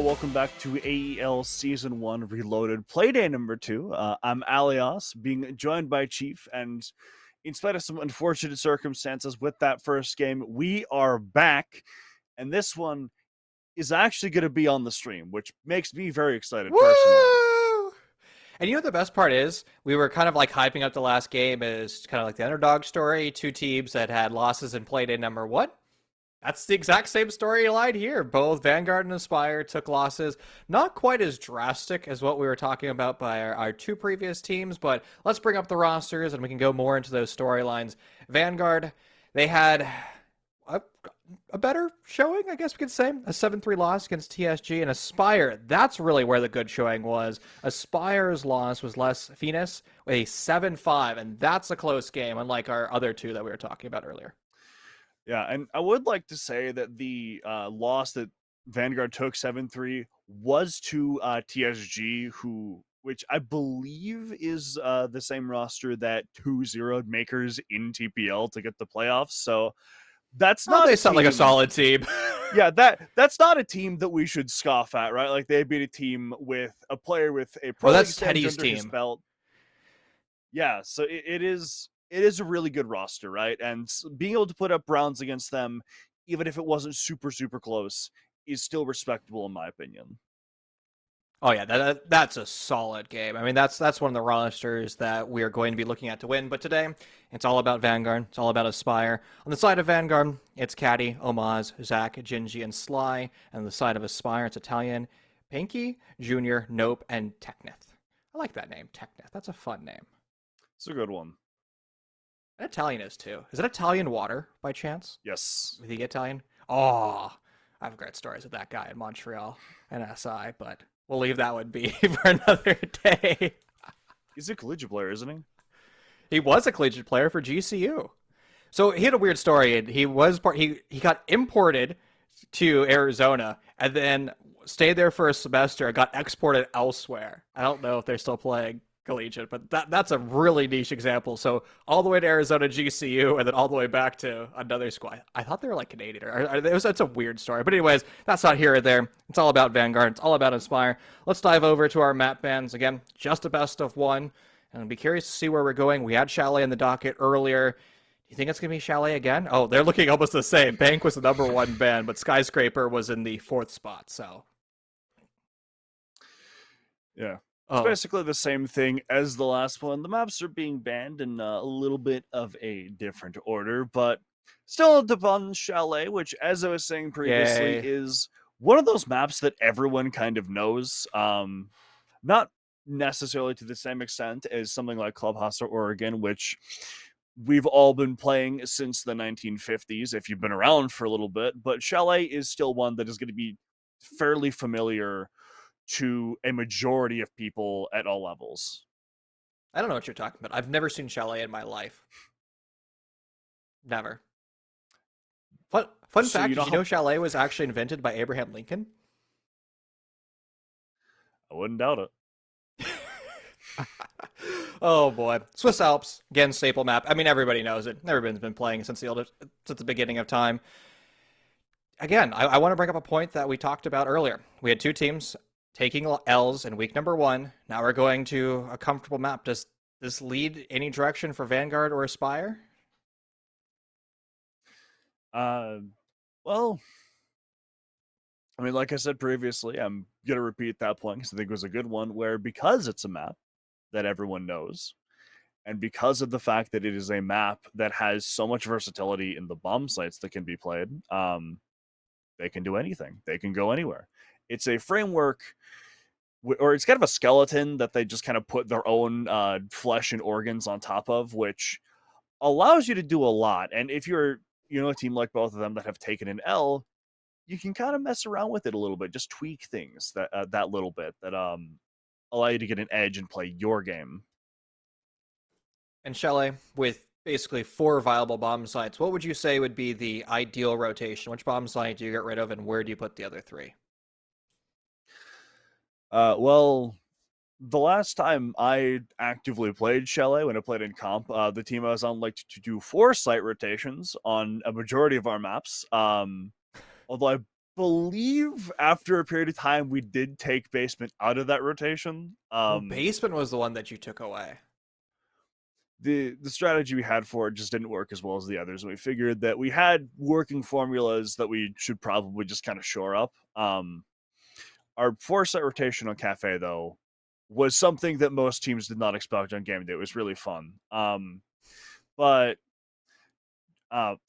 Hello, welcome back to AEL Season 1 Reloaded Playday number 2. I'm Alias, being joined by Chief, and in spite of some unfortunate circumstances with that first game, we are back, and this one is actually going to be on the stream, which makes me very excited personally. Woo! And you know what the best part is? We were kind of like hyping up the last game as kind of like the underdog story. Two teams that had losses in Playday number one. That's the exact same storyline here. Both Vanguard and Aspyre took losses. Not quite as drastic as what we were talking about by our two previous teams, but let's bring up the rosters and we can go more into those storylines. Vanguard, they had a better showing, I guess we could say. A 7-3 loss against TSG. And Aspyre, that's really where the good showing was. Aspire's loss was less Venus with a 7-5, and that's a close game, unlike our other two that we were talking about earlier. Yeah, and I would like to say that the loss that Vanguard took 7-3 was to TSG, which I believe is the same roster that 2-0'd Makers in TPL to get the playoffs. So that's not they a sound like a team. solid team. Yeah, that's not a team that we should scoff at, right? Like they beat a team with a player with a pro league that's standard Teddy's under his team. belt. Yeah, so it is a really good roster, right? And being able to put up Browns against them, even if it wasn't super close, is still respectable in my opinion. Oh yeah, that's a solid game. I mean, that's one of the rosters that we are going to be looking at to win. But today, it's all about Vanguard. It's all about Aspyre. On the side of Vanguard, it's Caddy, Omaz, Zach, Gingy, and Sly. And on the side of Aspyre, it's Italian, Pinky, Junior, Nope, and Technith. I like that name, Technith. That's a fun name. It's a good one. And Italian is too. Is it Italian water by chance? Yes. Is he Italian? Oh, I have great stories with that guy in Montreal and SI, but we'll leave that one be for another day. He's a collegiate player, isn't he? He was a collegiate player for GCU. So he had a weird story. He got imported to Arizona and then stayed there for a semester and got exported elsewhere. I don't know if they're still playing collegiate, but that's a really niche example. So all the way to Arizona GCU and then all the way back to another squad. I thought they were like Canadian. That's a weird story. But anyways, that's not here or there. It's all about Vanguard. It's all about Aspyre. Let's dive over to our map bans. Again, just a best of one. And I'd be curious to see where we're going. We had Chalet in the docket earlier. Do you think it's going to be Chalet again? Oh, they're looking almost the same. Bank was the number one ban, but Skyscraper was in the fourth spot. So, yeah. It's basically the same thing as the last one. The maps are being banned in a little bit of a different order, but still the fun Chalet, which, as I was saying previously, yay. is one of those maps that everyone kind of knows. Not necessarily to the same extent as something like Clubhouse or Oregon, which we've all been playing since the 1950s, if you've been around for a little bit. But Chalet is still one that is going to be fairly familiar to a majority of people at all levels. I don't know what you're talking about. I've never seen Chalet in my life. Never. Fun fact, did you know Chalet was actually invented by Abraham Lincoln? I wouldn't doubt it. Oh boy. Swiss Alps, again, staple map. I mean, everybody knows it. Everyone's been playing since the beginning of time. Again, I want to bring up a point that we talked about earlier. We had two teams taking L's in week number one. Now we're going to a comfortable map. Does this lead any direction for Vanguard or Aspyre? Well, I mean, like I said previously, I'm going to repeat that point because I think it was a good one, where because it's a map that everyone knows, and because of the fact that it is a map that has so much versatility in the bomb sites that can be played, they can do anything. They can go anywhere. It's a framework, or it's kind of a skeleton that they just kind of put their own flesh and organs on top of, which allows you to do a lot. And if you're, a team like both of them that have taken an L, you can kind of mess around with it a little bit, just tweak things that little bit that allow you to get an edge and play your game. And Chalet, with basically 4 viable bomb sites, what would you say would be the ideal rotation? Which bomb site do you get rid of, and where do you put the other 3? Well, the last time I actively played Chalet, when I played in comp, the team I was on liked to do 4 site rotations on a majority of our maps. Although I believe after a period of time we did take basement out of that rotation. Oh, basement was the one that you took away. The strategy we had for it just didn't work as well as the others, and we figured that we had working formulas that we should probably just kind of shore up. Our 4 set rotation on Cafe though was something that most teams did not expect on game day. It was really fun. But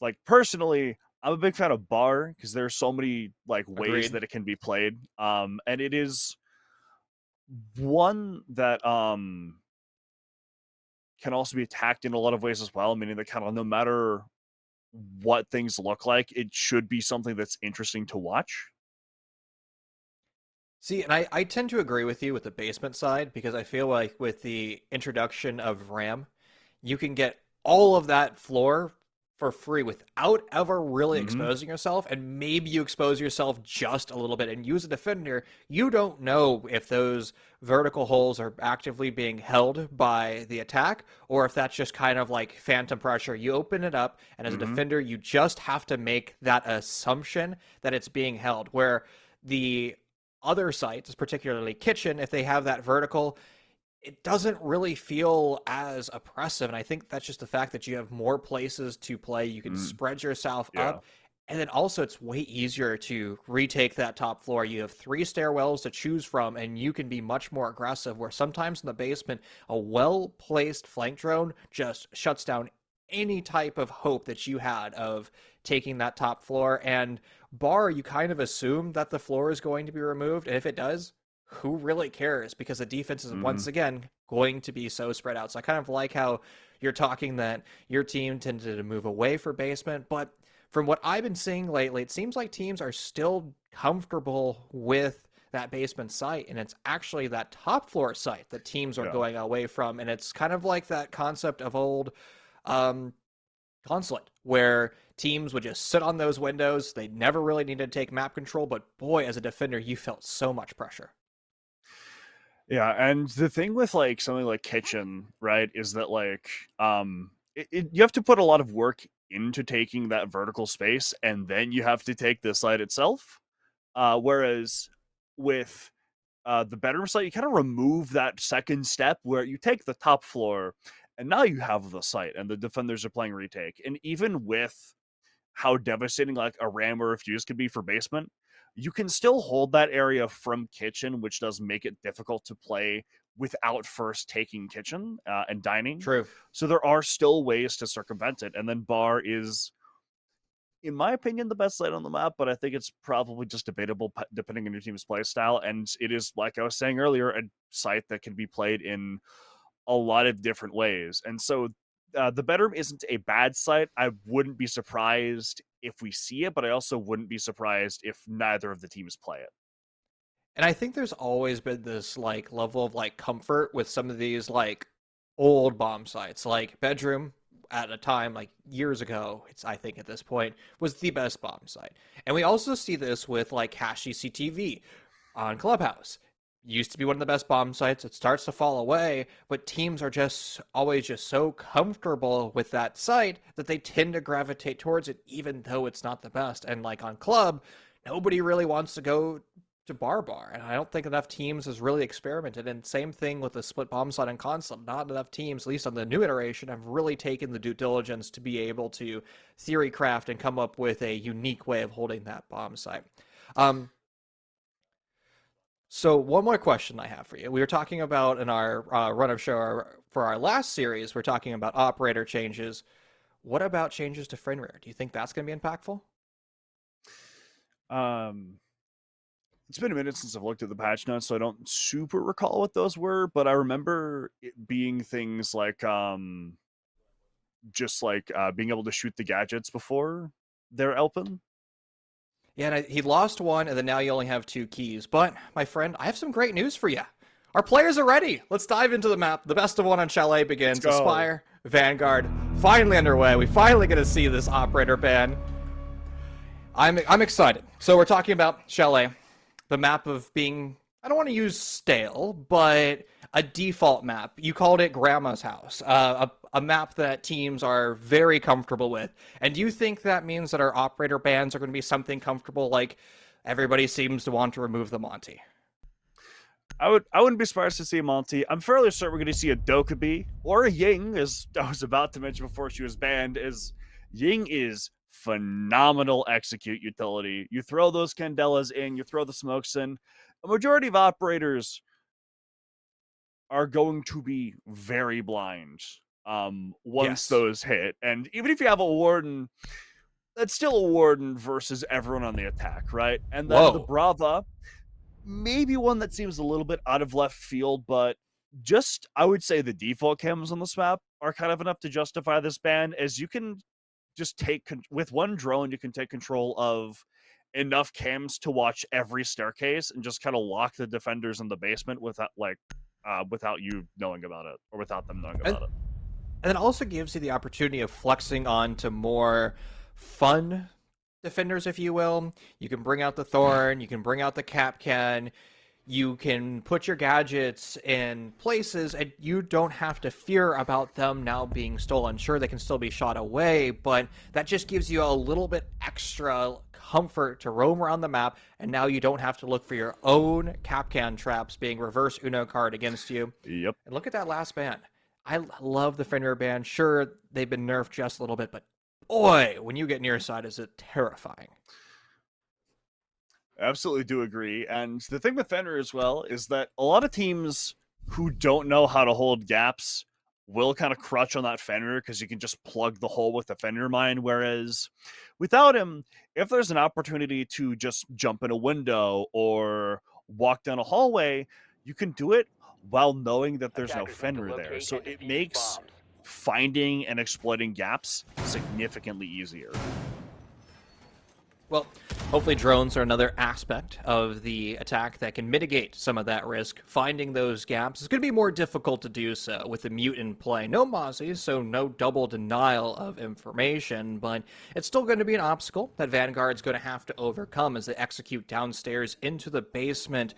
like personally, I'm a big fan of Bar because there's so many like ways Agreed. that it can be played. And it is one that can also be attacked in a lot of ways as well, meaning that kind of no matter what things look like, it should be something that's interesting to watch. See, and I tend to agree with you with the basement side because I feel like with the introduction of RAM, you can get all of that floor for free without ever really Mm-hmm. exposing yourself. And maybe you expose yourself just a little bit and use a defender. You don't know if those vertical holes are actively being held by the attack or if that's just kind of like phantom pressure. You open it up, and as a Mm-hmm. defender, you just have to make that assumption that it's being held. Where the other sites, particularly kitchen, if they have that vertical, it doesn't really feel as oppressive. And I think that's just the fact that you have more places to play. You can Mm-hmm. spread yourself Yeah. up. And then also, it's way easier to retake that top floor. You have 3 stairwells to choose from, and you can be much more aggressive. Where sometimes in the basement, a well placed flank drone just shuts down any type of hope that you had of taking that top floor. And Bar, you kind of assume that the floor is going to be removed. And if it does, who really cares? Because the defense is Mm-hmm. once again going to be so spread out. So I kind of like how you're talking that your team tended to move away for basement. But from what I've been seeing lately, it seems like teams are still comfortable with that basement site, and it's actually that top floor site that teams are Yeah. going away from. And it's kind of like that concept of old um, Consulate, where teams would just sit on those windows. They never really needed to take map control, but boy, as a defender, you felt so much pressure. Yeah, and the thing with like something like kitchen, right, is that like you have to put a lot of work into taking that vertical space, and then you have to take the site itself. Whereas with the bedroom site, you kind of remove that second step where you take the top floor, and now you have the site, and the defenders are playing retake. And even with how devastating like a ram or a fuse could be for basement, you can still hold that area from kitchen, which does make it difficult to play without first taking kitchen and dining. True. So there are still ways to circumvent it. And then bar is, in my opinion, the best site on the map, but I think it's probably just debatable depending on your team's play style. And it is, like I was saying earlier, a site that can be played in a lot of different ways. And so the bedroom isn't a bad site. I wouldn't be surprised if we see it, but I also wouldn't be surprised if neither of the teams play it. And I think there's always been this like level of like comfort with some of these like old bomb sites. Like bedroom at a time like years ago, it's I think at this point was the best bomb site. And we also see this with like Cash CCTV on Clubhouse. Used to be one of the best bomb sites. It starts to fall away, but teams are just always just so comfortable with that site that they tend to gravitate towards it, even though it's not the best. And like on club, nobody really wants to go to Bar, and I don't think enough teams has really experimented. And same thing with the split bomb site and console. Not enough teams, at least on the new iteration, have really taken the due diligence to be able to theory craft and come up with a unique way of holding that bomb site. Um, so one more question I have for you. We were talking about in our run of show for our last series, we're talking about operator changes. What about changes to Fenrir? Do you think that's going to be impactful? Um, it's been a minute since I've looked at the patch notes, so I don't super recall what those were, but I remember it being things like just like being able to shoot the gadgets before they're open. Yeah, and he lost one, and then now you only have 2 keys. But, my friend, I have some great news for you. Our players are ready. Let's dive into the map. The best of one on Chalet Let's begins. go. Aspyre, Vanguard, finally underway. We finally get to see this operator ban. I'm excited. So we're talking about Chalet, the map of being, I don't want to use stale, but a default map. You called it Grandma's House, a map that teams are very comfortable with. And do you think that means that our operator bans are going to be something comfortable like everybody seems to want to remove the Monty. I wouldn't be surprised to see a Monty. I'm fairly certain we're going to see a Dokkaebi or a Ying, as I was about to mention before she was banned. Is Ying is phenomenal execute utility. You throw those Candelas in, you throw the smokes in. A majority of operators are going to be very blind once Yes. those hit. And even if you have a Warden, that's still a Warden versus everyone on the attack, right? And then the Whoa. Brava, maybe one that seems a little bit out of left field, but just I would say the default cams on this map are kind of enough to justify this ban, as you can just with one drone, you can take control of enough cams to watch every staircase and just kind of lock the defenders in the basement without you knowing about it or without them knowing about it. And it also gives you the opportunity of flexing on to more fun defenders, if you will. You can bring out the Thorn, you can bring out the Capcan, you can put your gadgets in places, and you don't have to fear about them now being stolen. Sure, they can still be shot away, but that just gives you a little bit extra comfort to roam around the map, and now you don't have to look for your own Capcan traps being reverse Uno card against you. Yep. And look at that last ban. I love the Fenrir ban. Sure, they've been nerfed just a little bit, but boy, when you get near side, is it terrifying. Absolutely do agree. And the thing with Fenrir as well is that a lot of teams who don't know how to hold gaps will kind of crutch on that Fenrir because you can just plug the hole with the Fenrir mine. Whereas without him, if there's an opportunity to just jump in a window or walk down a hallway, you can do it while knowing that there's no Fenrir there. So it makes finding and exploiting gaps significantly easier. Well, hopefully drones are another aspect of the attack that can mitigate some of that risk. Finding those gaps is going to be more difficult to do so with the mute in play. No Mozzies, so no double denial of information, but it's still going to be an obstacle that Vanguard's going to have to overcome as they execute downstairs into the basement.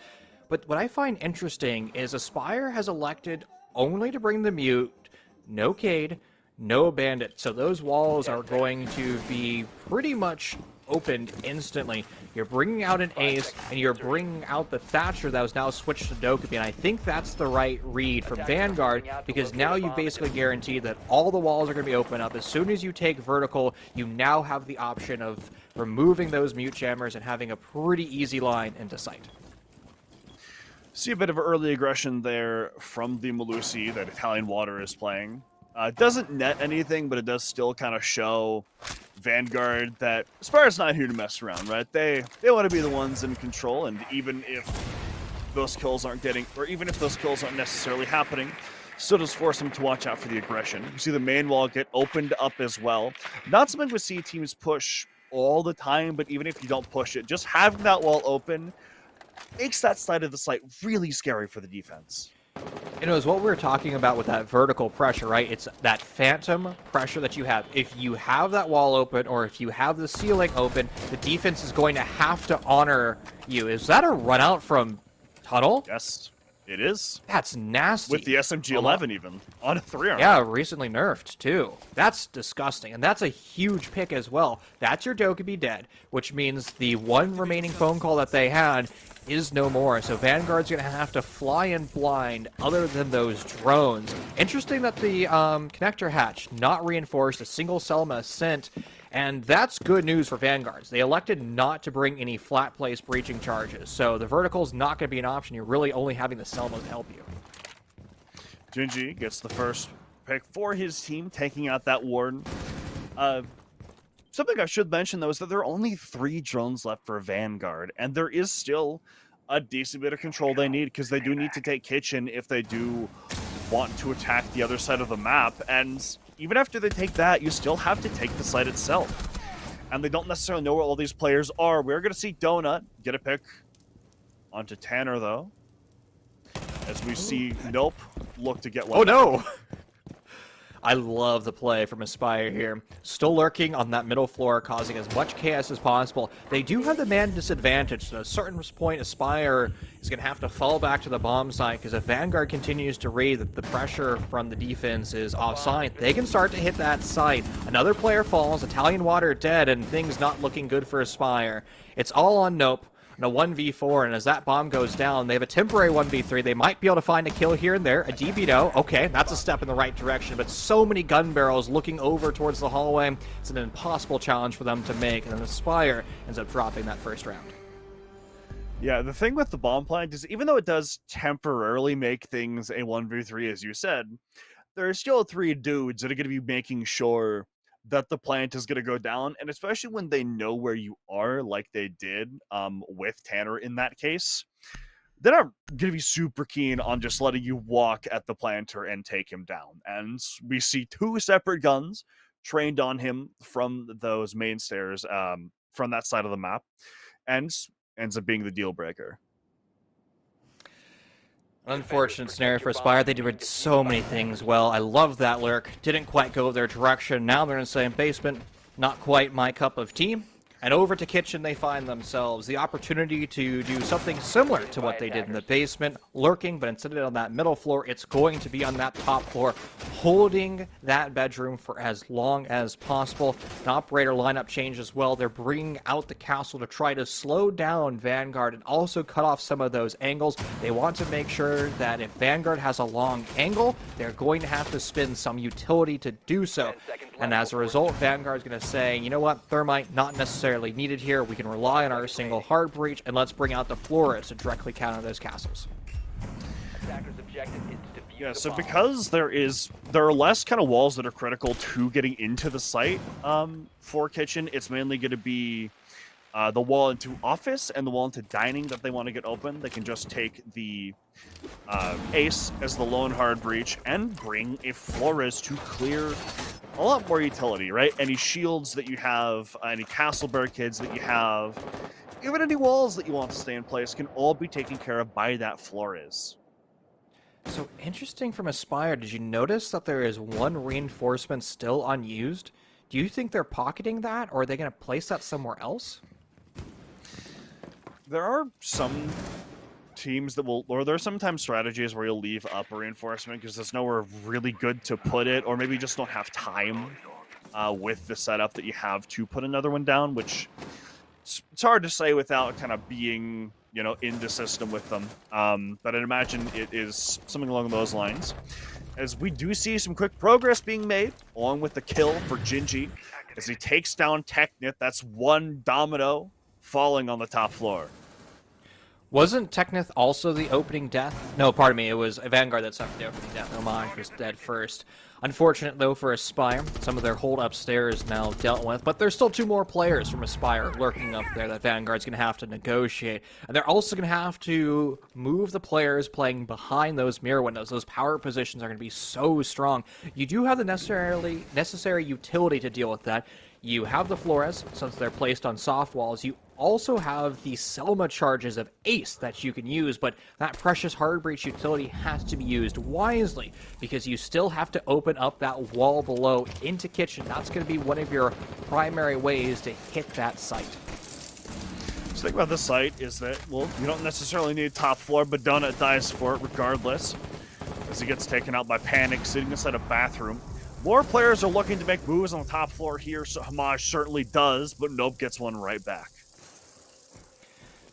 But what I find interesting is Aspyre has elected only to bring the mute, no Cade, no bandit. So those walls are going to be pretty much opened instantly. You're bringing out an ace, and you're bringing out the Thatcher that was now switched to Dokkaebi, and I think that's the right read from Vanguard, because now you've basically guaranteed that all the walls are going to be open up. As soon as you take vertical, you now have the option of removing those mute jammers and having a pretty easy line into sight. See a bit of early aggression there from the Melusi that Italian Water is playing. It doesn't net anything, but it does still kind of show Vanguard that Aspire's not here to mess around, right? They want to be the ones in control, and even if those kills aren't necessarily happening, still just force them to watch out for the aggression. You see the main wall get opened up as well. Not something we see teams push all the time, but even if you don't push it, just having that wall open makes that side of the site really scary for the defense. You know, it's what we were talking about with that vertical pressure, right? It's that phantom pressure that you have. If you have that wall open or if you have the ceiling open, the defense is going to have to honor you. Is that a run out from tunnel? Yes, it is. That's nasty. With the SMG-11 even, on a 3-arm. Yeah, recently nerfed, too. That's disgusting, and that's a huge pick as well. That's your Dokkaebi dead, which means the one remaining phone call that they had is no more, so Vanguard's going to have to fly in blind other than those drones. Interesting that the connector hatch not reinforced, a single Selma sent, and that's good news for Vanguards. They elected not to bring any flat place breaching charges, so the vertical's not going to be an option. You're really only having the Selmas to help you. Gingy gets the first pick for his team, taking out that Warden. Something I should mention, though, is that there are only 3 drones left for Vanguard, and there is still a decent bit of control they need, because they do need to take Kitchen if they do want to attack the other side of the map, and even after they take that, you still have to take the site itself. And they don't necessarily know where all these players are. We're going to see Donut get a pick onto Tanner, though, as we see Nope look to get one. Oh, no! I love the play from Aspyre here. Still lurking on that middle floor, causing as much chaos as possible. They do have the man disadvantage, so at a certain point, Aspyre is going to have to fall back to the bomb site, because if Vanguard continues to raid, the pressure from the defense is offside. They can start to hit that site. Another player falls, Italian Water dead, and things not looking good for Aspyre. It's all on Nope. in a 1v4, and as that bomb goes down, they have a temporary 1v3. They might be able to find a kill here and there. A DB, okay, that's a step in the right direction, but so many gun barrels looking over towards the hallway. It's an impossible challenge for them to make, and then Aspyre ends up dropping that first round. Yeah, the thing with the bomb plant is even though it does temporarily make things a 1v3, as you said, there are still 3 dudes that are going to be making sure that the plant is going to go down. And especially when they know where you are, like they did with Tanner in that case, they're not going to be super keen on just letting you walk at the planter and take him down. And we see 2 separate guns trained on him from those main stairs from that side of the map, and ends up being the deal breaker. Unfortunate scenario for Aspyre. They did so many things well. I love that lurk. Didn't quite go their direction. Now they're in the same basement. Not quite my cup of tea. And over to kitchen they find themselves. The opportunity to do something similar to what they did in the basement, lurking, but instead of on that middle floor, it's going to be on that top floor, holding that bedroom for as long as possible. An operator lineup change as well. They're bringing out the castle to try to slow down Vanguard and also cut off some of those angles. They want to make sure that if Vanguard has a long angle, they're going to have to spend some utility to do so. And as a result, Vanguard's going to say, you know what, Thermite, not necessarily needed here. We can rely on our single hard breach, and let's bring out the Flores to directly counter those castles. Yeah, so because there are less kind of walls that are critical to getting into the site for kitchen, it's mainly going to be the wall into office and the wall into dining that they want to get open. They can just take the ace as the lone hard breach and bring a Flores to clear a lot more utility, right? Any shields that you have, any castle barricades that you have, even any walls that you want to stay in place can all be taken care of by that Flores. So interesting from Aspyre. Did you notice that there is 1 reinforcement still unused? Do you think they're pocketing that, or are they going to place that somewhere else? There are some teams that will, or there are sometimes strategies where you'll leave up a reinforcement because there's nowhere really good to put it, or maybe you just don't have time with the setup that you have to put another one down, which it's hard to say without kind of being, in the system with them. But I'd imagine it is something along those lines. As we do see some quick progress being made, along with the kill for Gingy, as he takes down Technit. That's 1 domino falling on the top floor. Wasn't Technith also the opening death? No, pardon me, it was Vanguard that suffered the opening death. Homage was dead first. Unfortunate, though, for Aspyre. Some of their hold upstairs now dealt with, but there's still 2 more players from Aspyre lurking up there that Vanguard's going to have to negotiate. And they're also going to have to move the players playing behind those mirror windows. Those power positions are going to be so strong. You do have the necessary utility to deal with that. You have the Flores, since they're placed on soft walls. You also have the Selma charges of Ace that you can use, but that precious hard breach utility has to be used wisely because you still have to open up that wall below into kitchen. That's going to be one of your primary ways to hit that site. The thing about this site is that, well, you don't necessarily need top floor, but Donut dies for it regardless, as he gets taken out by Panic sitting inside a bathroom. More players are looking to make moves on the top floor here, so Homage certainly does, but Nope gets one right back.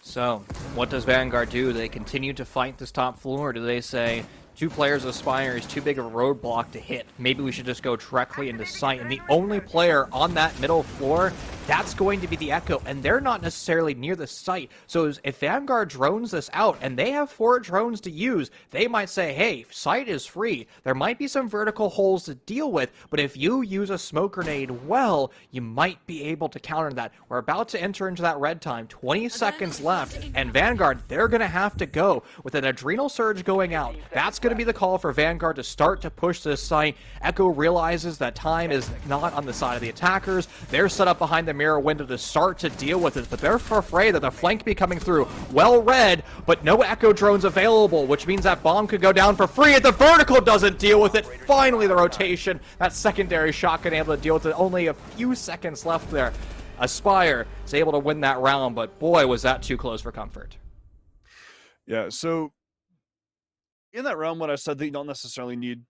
So, what does Vanguard do? Do they continue to fight this top floor, or do they say, 2 players of Aspyre is too big of a roadblock to hit? Maybe we should just go directly into sight. And the only player on that middle floor, that's going to be the Echo, and they're not necessarily near the site. So if Vanguard drones this out, and they have 4 drones to use, they might say, hey, site is free. There might be some vertical holes to deal with, but if you use a smoke grenade well, you might be able to counter that. We're about to enter into that red time, 20 seconds left, and Vanguard, they're going to have to go with an adrenal surge going out. That's going to be the call for Vanguard to start to push this site. Echo realizes that time is not on the side of the attackers. They're set up behind the mirror window to start to deal with it, but they're afraid that the flank be coming through. Well read, but no Echo drones available, which means that bomb could go down for free if the vertical doesn't deal with it. Finally, the rotation, that secondary shotgun able to deal with it. Only a few seconds left there. Aspyre is able to win that round, but boy, was that too close for comfort. Yeah, so in that round when I said that you don't necessarily need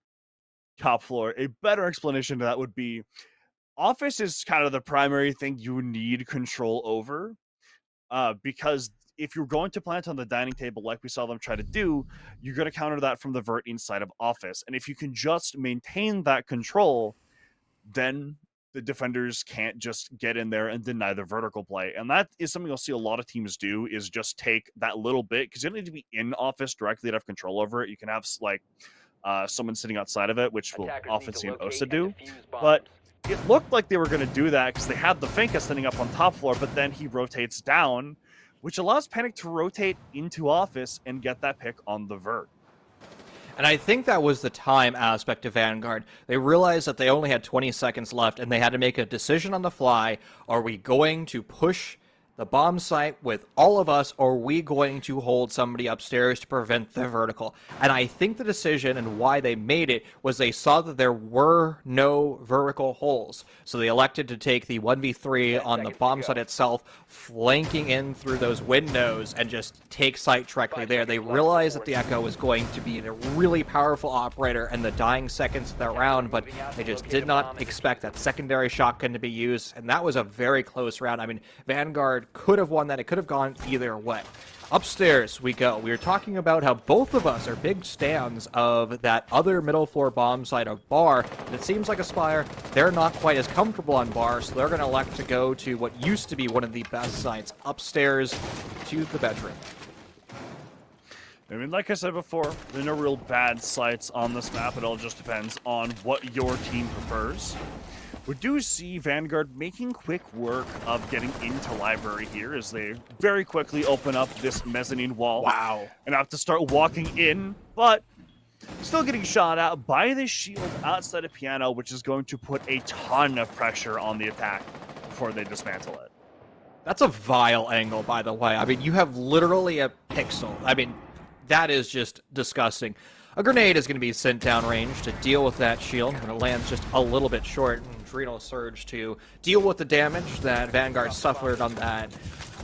top floor, a better explanation to that would be office is kind of the primary thing you need control over, because if you're going to plant on the dining table like we saw them try to do, you're going to counter that from the vert inside of office. And if you can just maintain that control, then the defenders can't just get in there and deny the vertical play. And that is something you'll see a lot of teams do, is just take that little bit, because you don't need to be in office directly to have control over it. You can have like someone sitting outside of it, which we'll often see an Osa do. But it looked like they were going to do that because they had the Finka sitting up on top floor, but then he rotates down, which allows Panic to rotate into office and get that pick on the vert. And I think that was the time aspect of Vanguard. They realized that they only had 20 seconds left, and they had to make a decision on the fly. Are we going to push the bomb site with all of us, or are we going to hold somebody upstairs to prevent the vertical? And I think the decision and why they made it was they saw that there were no vertical holes. So they elected to take the 1v3 on the bomb site itself, flanking in through those windows, and just take site directly there. They realized that the Echo was going to be a really powerful operator in the dying seconds of that round, but they just did not expect that secondary shotgun to be used, and that was a very close round. I mean, Vanguard could have won that. It could have gone either way. Upstairs we go. We were talking about how both of us are big stands of that other middle floor bomb site of bar, and it seems like Aspyre, they're not quite as comfortable on bar, so they're going to elect to go to what used to be one of the best sites, upstairs to the bedroom. I mean, like I said before, there are no real bad sites on this map. It all just depends on what your team prefers. We do see Vanguard making quick work of getting into library here as they very quickly open up this mezzanine wall. Wow. And have to start walking in, but still getting shot at by the shield outside of piano, which is going to put a ton of pressure on the attack before they dismantle it. That's a vile angle, by the way. I mean, you have literally a pixel. I mean, that is just disgusting. A grenade is going to be sent downrange to deal with that shield, and it lands just a little bit short. And Adrenal Surge to deal with the damage that Vanguard suffered on that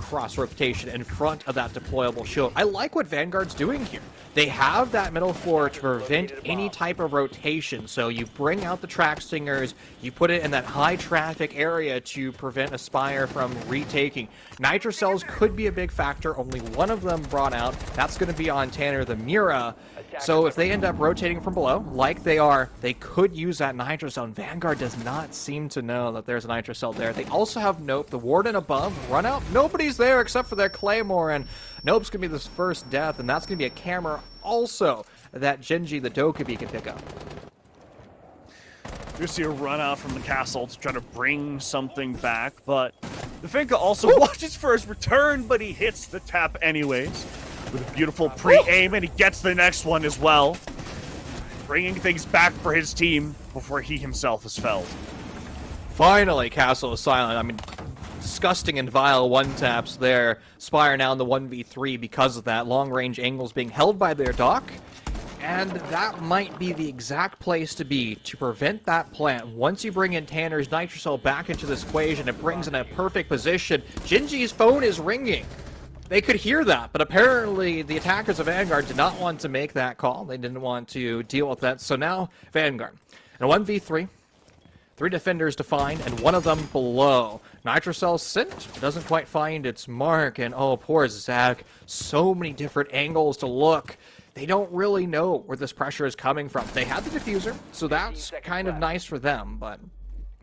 cross rotation in front of that deployable shield. I like what Vanguard's doing here. They have that middle floor to prevent any type of rotation, so you bring out the track stingers, you put it in that high traffic area to prevent Aspyre from retaking. Nitro cells could be a big factor, only one of them brought out. That's going to be on Tanner the Mira. So if they end up rotating from below, like they are, they could use that nitro cell. And Vanguard does not seem to know that there's a nitro cell there. They also have Nope, the Warden above, run out. Nobody's there except for their Claymore, and Nope's going to be this first death, and that's going to be a camera also that Genji the Dokubi can pick up. You see a run out from the castle to try to bring something back, but the Finka also watches for his return, but he hits the tap anyways. With a beautiful pre-aim, and he gets the next one as well. Bringing things back for his team before he himself is felled. Finally, Castle is silent. I mean, disgusting and vile one-taps there. Spire now in the 1v3 because of that. Long-range angles being held by their dock. And that might be the exact place to be to prevent that plant. Once you bring in Tanner's Nitrocell back into this equation, it brings in a perfect position. Genji's phone is ringing. They could hear that, but apparently the attackers of Vanguard did not want to make that call. They didn't want to deal with that. So now, Vanguard. In a 1v3, 3 defenders defined, and one of them below. Nitrocell sent, doesn't quite find its mark, and oh, poor Zach. So many different angles to look. They don't really know where this pressure is coming from. They had the diffuser, so that's kind of nice for them, but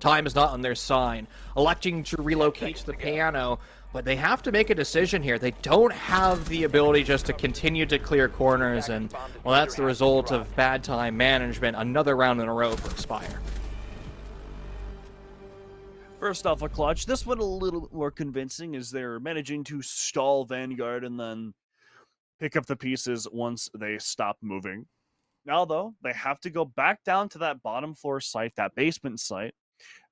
time is not on their side. Electing to relocate to the piano, but they have to make a decision here. They don't have the ability just to continue to clear corners, and, well, that's the result of bad time management. Another round in a row for Aspyre. First off, a clutch. This one a little bit more convincing as they're managing to stall Vanguard and then pick up the pieces once they stop moving. Now, though, they have to go back down to that bottom floor site, that basement site,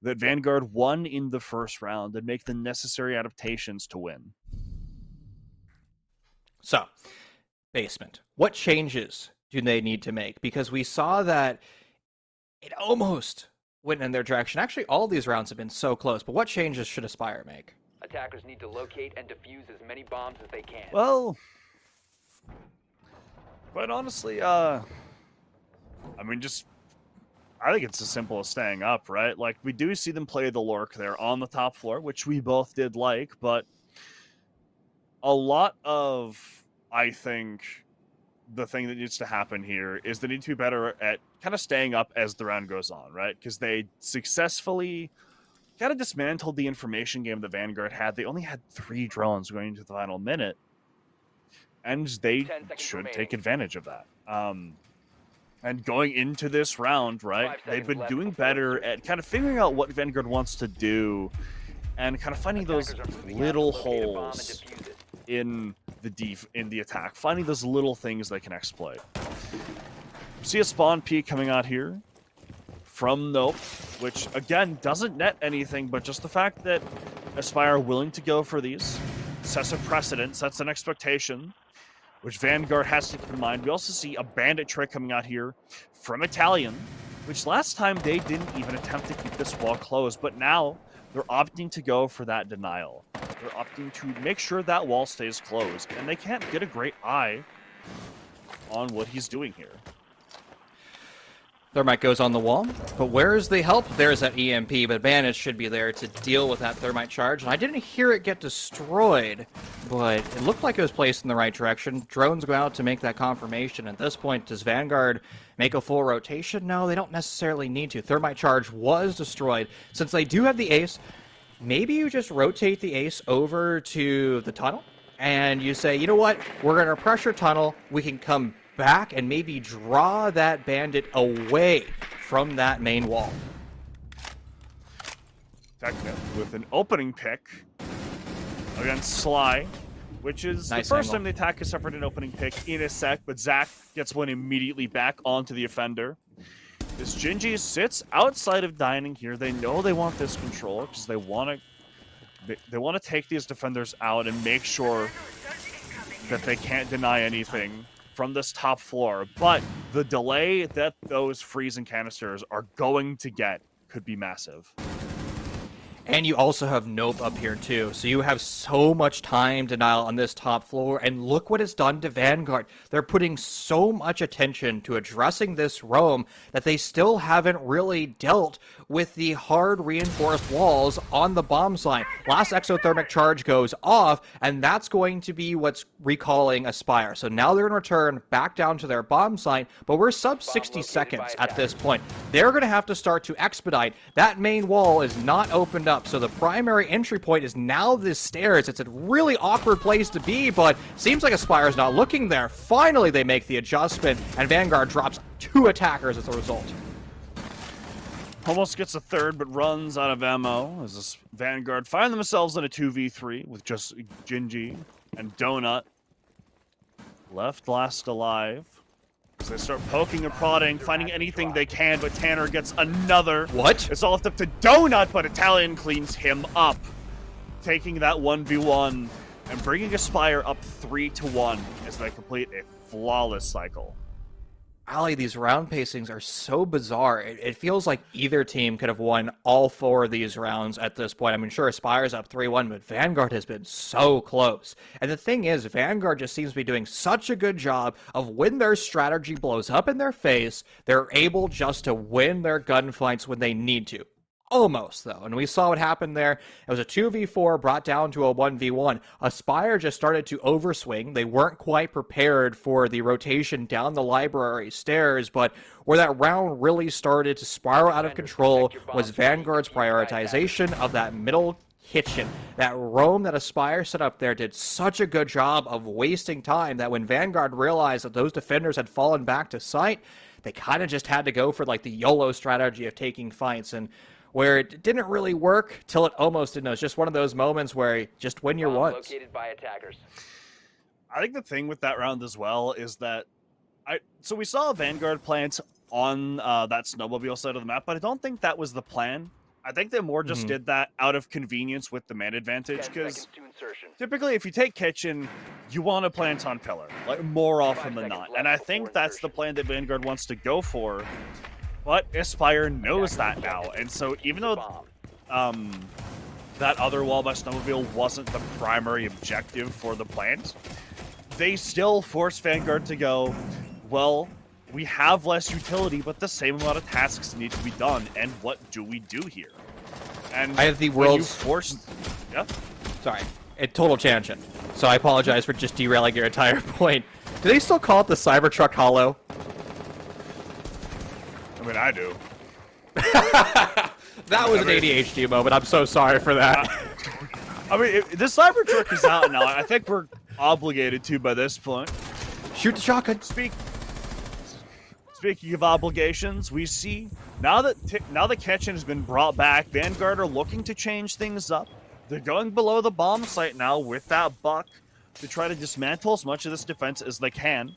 that Vanguard won in the first round and make the necessary adaptations to win. So, basement. What changes do they need to make? Because we saw that it almost went in their direction. Actually, all these rounds have been so close, but what changes should Aspyre make? Attackers need to locate and defuse as many bombs as they can. Well, quite honestly, I think it's as simple as staying up, right? Like, we do see them play the Lurk there on the top floor, which we both did like, but a lot of, I think, the thing that needs to happen here is they need to be better at kind of staying up as the round goes on, right? Because they successfully kind of dismantled the information game that Vanguard had. They only had 3 drones going into the final minute, and they 10 seconds should remaining. take advantage of that. And going into this round, right, 5 they've seconds been left doing before better insertion. at kind of figuring out what Vanguard wants to do and kind of finding those Attackers are moving out little to locate a bomb and holes defuse it. in the attack, finding those little things they can exploit. See a spawn peek coming out here from Nope, which again doesn't net anything, but just the fact that Aspyre are willing to go for these sets a precedent, sets an expectation, which Vanguard has to keep in mind. We also see a bandit trick coming out here from Italian, which last time they didn't even attempt to keep this wall closed, but now they're opting to go for that denial. They're opting to make sure that wall stays closed, and they can't get a great eye on what he's doing here. Thermite goes on the wall, but where's the help? There's that EMP, but Bandit should be there to deal with that thermite charge. And I didn't hear it get destroyed, but it looked like it was placed in the right direction. Drones go out to make that confirmation. At this point, does Vanguard make a full rotation? No, they don't necessarily need to. Thermite charge was destroyed. Since they do have the ace, maybe you just rotate the ace over to the tunnel, and you say, you know what, we're going to pressure tunnel, we can come back and maybe draw that bandit away from that main wall. Techno with an opening pick against Sly, which is Nice the first angle. time the attack has suffered an opening pick in a sec, but Zach gets one immediately back onto the offender. This Gingy sits outside of dining here. They know they want this control because they want to take these defenders out and make sure that they can't deny anything from this top floor, but the delay that those freezing canisters are going to get could be massive. And you also have Nope up here too, so you have so much time denial on this top floor, and look what it's done to Vanguard. They're putting so much attention to addressing this roam that they still haven't really dealt with the hard reinforced walls on the bomb sign. Last exothermic charge goes off, and that's going to be what's recalling Aspyre. So now they're going to return back down to their bomb sign, but we're sub 60 seconds at this point. They're going to have to start to expedite. That main wall is not opened up, so the primary entry point is now the stairs. It's a really awkward place to be, but seems like Aspire's not looking there. Finally, they make the adjustment, and Vanguard drops 2 attackers as a result. Almost gets a third, but runs out of ammo as this Vanguard find themselves in a 2v3 with just Gingy and Donut left last alive. As they start poking and prodding, finding anything they can, but Tanner gets another. What? It's all left up to Donut, but Italian cleans him up, taking that 1v1 and bringing Aspyre up 3-1 as they complete a flawless cycle. Ali, these round pacings are so bizarre. It feels like either team could have won all 4 of these rounds at this point. I mean, sure, Aspire's up 3-1, but Vanguard has been so close. And the thing is, Vanguard just seems to be doing such a good job of when their strategy blows up in their face, they're able just to win their gunfights when they need to. Almost, though. And we saw what happened there. It was a 2v4 brought down to a 1v1. Aspyre just started to overswing. They weren't quite prepared for the rotation down the library stairs, but where that round really started to spiral out of control was Vanguard's prioritization of that middle kitchen. That roam that Aspyre set up there did such a good job of wasting time that when Vanguard realized that those defenders had fallen back to sight, they kind of just had to go for like the YOLO strategy of taking fights, and where it didn't really work till it almost didn't. It was just one of those moments where you just win your Bomb once. located by attackers. I think the thing with that round as well is that so we saw a Vanguard plant on that snowmobile side of the map, but I don't think that was the plan. I think they more just did that out of convenience with the man advantage, 10 because seconds to insertion. typically if you take kitchen, you want to plant on pillar, like more often 5 than seconds not. left And I before think that's the insertion. plan that Vanguard wants to go for. But Aspyre knows that now, and so even though Bomb. that other wall by snowmobile wasn't the primary objective for the plant, they still force Vanguard to go, well, we have less utility, but the same amount of tasks need to be done, and what do we do here? And I have the when you world's force, yeah. Sorry. a total tangent. So I apologize for just derailing your entire point. Do they still call it the Cybertruck Hollow? I mean, I do. That was an ADHD moment. I'm so sorry for that. I mean, the Cybertruck is out now. I think we're obligated to by this point. Shoot the shotgun. Speaking of obligations, we see now that the kitchen has been brought back, Vanguard are looking to change things up. They're going below the bomb site now with that buck to try to dismantle as much of this defense as they can.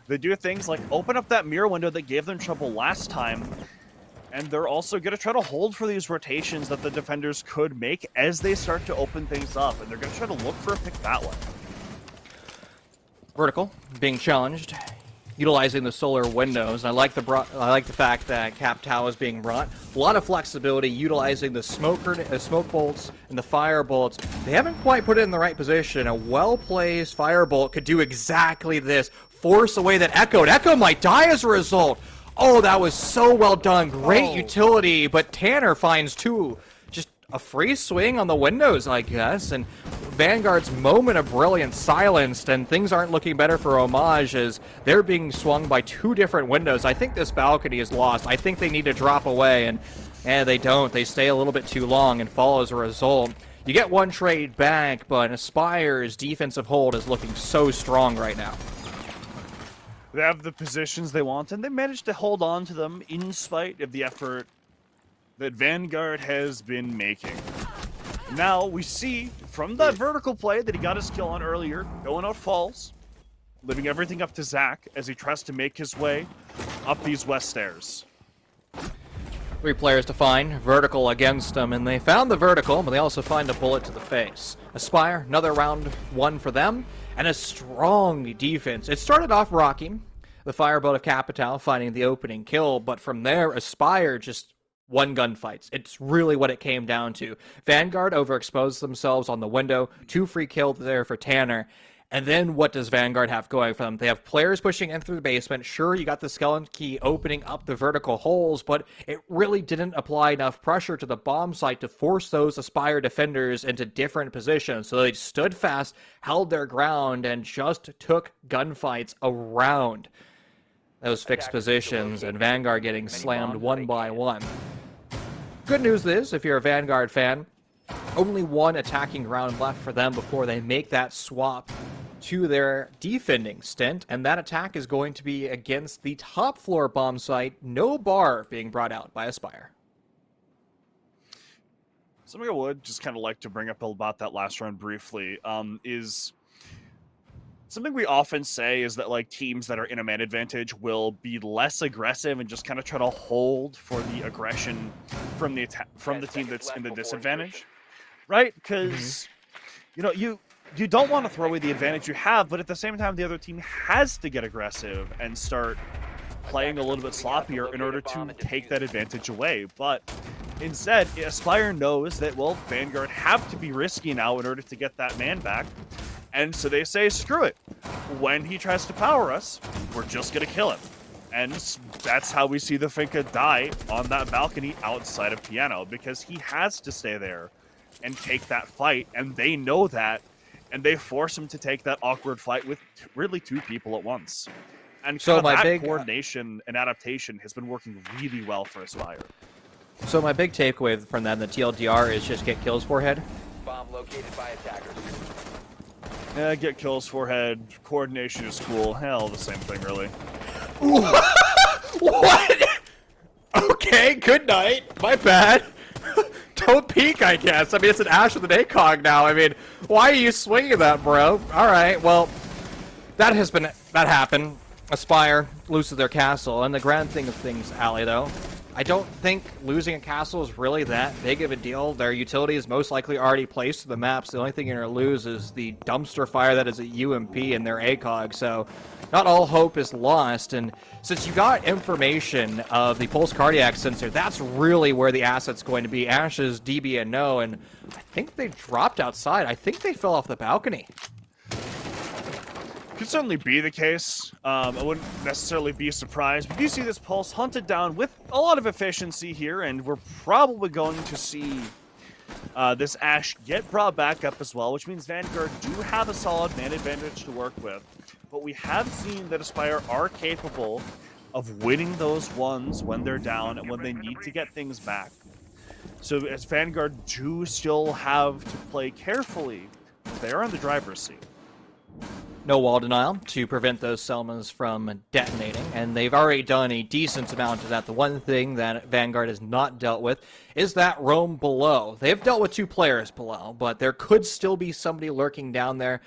They do things like open up that mirror window that gave them trouble last time, and they're also going to try to hold for these rotations that the defenders could make as they start to open things up, and they're going to try to look for a pick that way. Vertical being challenged, utilizing the solar windows. I like the fact that Cap Tau is being brought. A lot of flexibility, utilizing the smoke bolts and the fire bolts. They haven't quite put it in the right position. A well-placed fire bolt could do exactly this. Force away that Echo. And Echo might die as a result. Oh, that was so well done. Great utility, but Tanner finds two. Just a free swing on the windows, I guess, and Vanguard's moment of brilliance silenced, and things aren't looking better for Homage as they're being swung by two different windows. I think this balcony is lost. I think they need to drop away, and they don't. They stay a little bit too long and fall as a result. You get one trade back, but Aspyre's defensive hold is looking so strong right now. They have the positions they want, and they managed to hold on to them in spite of the effort that Vanguard has been making. Now, we see from that vertical play that he got his kill on earlier, going out falls, leaving everything up to Zach as he tries to make his way up these west stairs. 3 players to find, vertical against them, and they found the vertical, but they also find a bullet to the face. Aspyre, another round 1 for them, and a strong defense. It started off rocky, the firebolt of Capital finding the opening kill, but from there, Aspyre just won gunfights. It's really what it came down to. Vanguard overexposed themselves on the window, 2 free kills there for Tanner, and then what does Vanguard have going for them? They have players pushing in through the basement. Sure, you got the skeleton key opening up the vertical holes, but it really didn't apply enough pressure to the bomb site to force those Aspyre defenders into different positions. So they stood fast, held their ground, and just took gunfights around those fixed positions, and Vanguard getting slammed one by one. Good news is, if you're a Vanguard fan, only one attacking round left for them before they make that swap to their defending stint, and that attack is going to be against the top floor bomb site, no bar being brought out by Aspyre. Something I would just kind of like to bring up about that last round briefly is something we often say is that like teams that are in a man advantage will be less aggressive and just kind of try to hold for the aggression from the team that's in the disadvantage, right? Because you know you don't want to throw away the advantage you have, but at the same time the other team has to get aggressive and start playing a little bit sloppier in order to take that advantage away. But instead, Aspyre knows that, well, Vanguard have to be risky now in order to get that man back. And so they say, screw it. When he tries to power us, we're just going to kill him. And that's how we see the Finka die on that balcony outside of Piano, because he has to stay there and take that fight. And they know that, and they force him to take that awkward fight with really 2 people at once. And so that coordination and adaptation has been working really well for Aspyre. So my big takeaway from them, the TLDR, is just get kills forehead. Bomb located by attackers. Yeah, get kills forehead. Coordination is cool. Hell, the same thing, really. What? Okay, good night. My bad. Don't peek, I guess. I mean, it's an Ash with an ACOG now. I mean, why are you swinging that, bro? All right, well, that happened. Aspyre loses their castle. And the grand thing of things, Ali, though, I don't think losing a castle is really that big of a deal. Their utility is most likely already placed to the maps. The only thing you're going to lose is the dumpster fire that is a UMP and their ACOG. So not all hope is lost. And since you got information of the pulse cardiac sensor, that's really where the asset's going to be. Ash's DBNO, and I think they dropped outside. I think they fell off the balcony. Could certainly be the case. I wouldn't necessarily be surprised. But you see this pulse hunted down with a lot of efficiency here, and we're probably going to see this Ashe get brought back up as well, which means Vanguard do have a solid man advantage to work with. But we have seen that Aspyre are capable of winning those ones when they're down and when they need to get things back. So as Vanguard do still have to play carefully, they're in the driver's seat. No wall denial to prevent those Selmas from detonating, and they've already done a decent amount of that. The one thing that Vanguard has not dealt with is that roam below. They've dealt with 2 players below, but there could still be somebody lurking down there.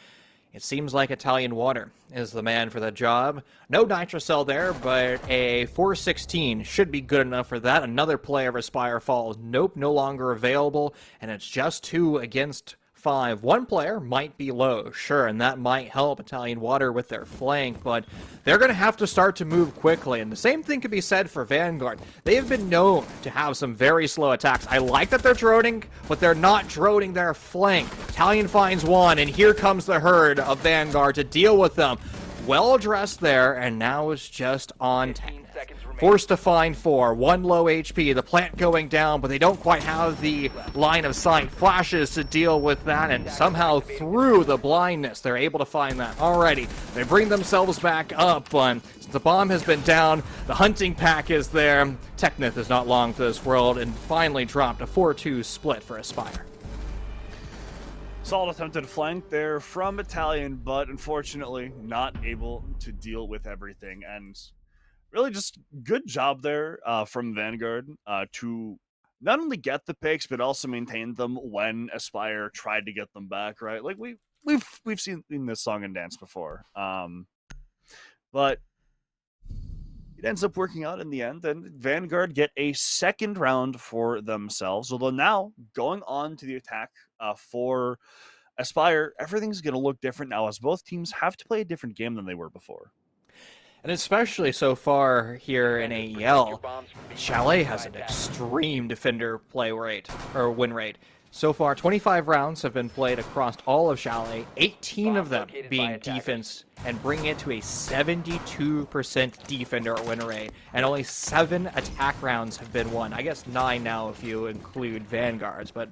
It seems like Italian Water is the man for the job. No Nitrocell there, but a 416 should be good enough for that. Another player of Aspyre falls. Nope, no longer available, and it's just 2 against 5. One player might be low, sure, and that might help Italian Water with their flank, but they're going to have to start to move quickly, and the same thing could be said for Vanguard. They have been known to have some very slow attacks. I like that they're droning, but they're not droning their flank. Italian finds one, and here comes the herd of Vanguard to deal with them. Well dressed there, and now it's just on 10. Forced to find 4, 1 low HP, the plant going down, but they don't quite have the line of sight. Flashes to deal with that, and somehow through the blindness, they're able to find that. Alrighty, they bring themselves back up, but since the bomb has been down, the hunting pack is there. Technith is not long for this world, and finally dropped a 4-2 split for Aspyre. Solid attempted flank there from Italian, but unfortunately not able to deal with everything, and really just good job there from Vanguard to not only get the picks but also maintain them when Aspyre tried to get them back. Right, like we've seen in this song and dance before, but it ends up working out in the end, and Vanguard get a second round for themselves. Although now going on to the attack for Aspyre, everything's going to look different now as both teams have to play a different game than they were before. And especially so far here in AEL, Chalet has an extreme defender play rate, or win rate. So far, 25 rounds have been played across all of Chalet, 18 of them being defense, and bringing it to a 72% defender win rate, and only 7 attack rounds have been won. I guess 9 now if you include Vanguards, but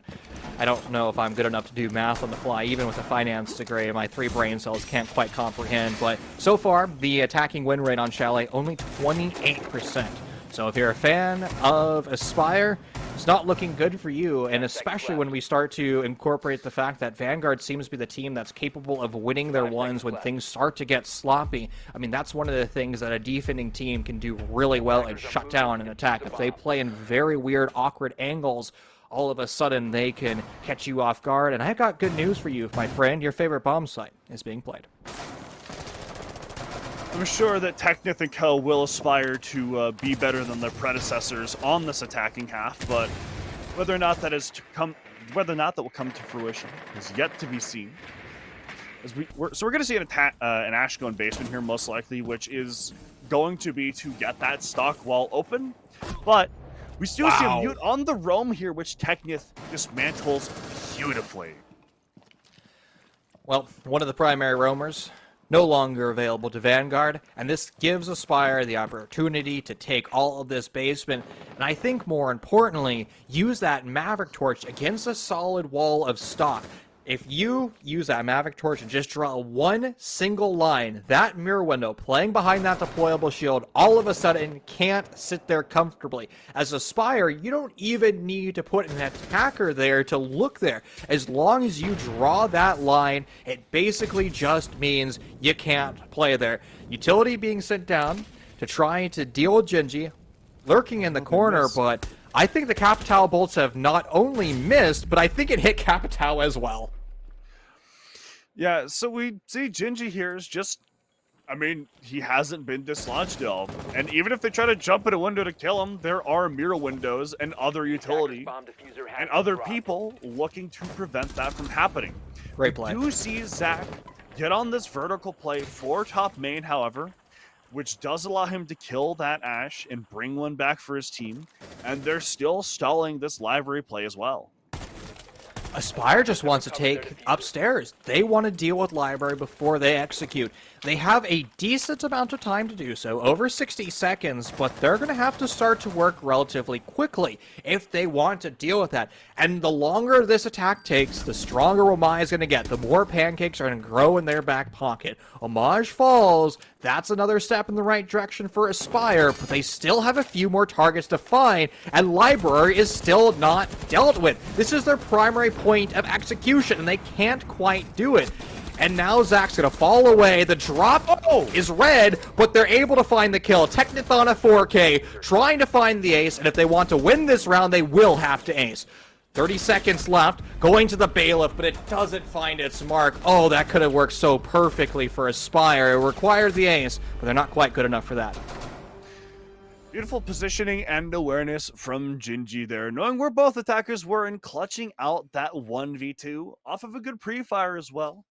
I don't know if I'm good enough to do math on the fly. Even with a finance degree, my 3 brain cells can't quite comprehend, but so far, the attacking win rate on Chalet, only 28%. So if you're a fan of Aspyre, it's not looking good for you, and especially when we start to incorporate the fact that Vanguard seems to be the team that's capable of winning their ones when things start to get sloppy. I mean, that's one of the things that a defending team can do really well and shut down an attack. If they play in very weird, awkward angles, all of a sudden they can catch you off guard. And I've got good news for you, my friend. Your favorite bomb site is being played. I'm sure that Technith and Co. will aspire to be better than their predecessors on this attacking half, but whether or not that will come to fruition is yet to be seen. We're going to see an Ashe go in basement here, most likely, which is going to be to get that stock wall open. But we still see a mute on the roam here, which Technith dismantles beautifully. Well, one of the primary roamers no longer available to Vanguard, and this gives Aspyre the opportunity to take all of this basement, and I think more importantly, use that Maverick Torch against a solid wall of stock. If you use that Maverick Torch and just draw one single line, that mirror window playing behind that deployable shield all of a sudden can't sit there comfortably. As Aspyre, you don't even need to put an attacker there to look there. As long as you draw that line, it basically just means you can't play there. Utility being sent down to try to deal with Genji, lurking in the corner, but I think the Capitao bolts have not only missed, but I think it hit Capitao as well. Yeah, so we see Genji here is just, I mean, he hasn't been dislodged at all. And even if they try to jump in a window to kill him, there are mirror windows and other utility and other people looking to prevent that from happening. Great play. We do see Zach get on this vertical play for top main, however, which does allow him to kill that Ashe and bring one back for his team. And they're still stalling this live replay as well. Aspyre just wants to take upstairs. They want to deal with library before they execute. They have a decent amount of time to do so, over 60 seconds, but they're going to have to start to work relatively quickly if they want to deal with that. And the longer this attack takes, the stronger Omai is going to get. The more pancakes are going to grow in their back pocket. Homage falls. That's another step in the right direction for Aspyre, but they still have a few more targets to find, and library is still not dealt with. This is their primary point of execution, and they can't quite do it. And now Zach's gonna fall away. The drop is red, but they're able to find the kill. Technithon at 4K, trying to find the ace, and if they want to win this round, they will have to ace. 30 seconds left, going to the bailiff, but it doesn't find its mark. Oh, that could have worked so perfectly for Aspyre. It required the ace, but they're not quite good enough for that. Beautiful positioning and awareness from Gingy there, knowing where both attackers were and clutching out that 1v2 off of a good pre-fire as well.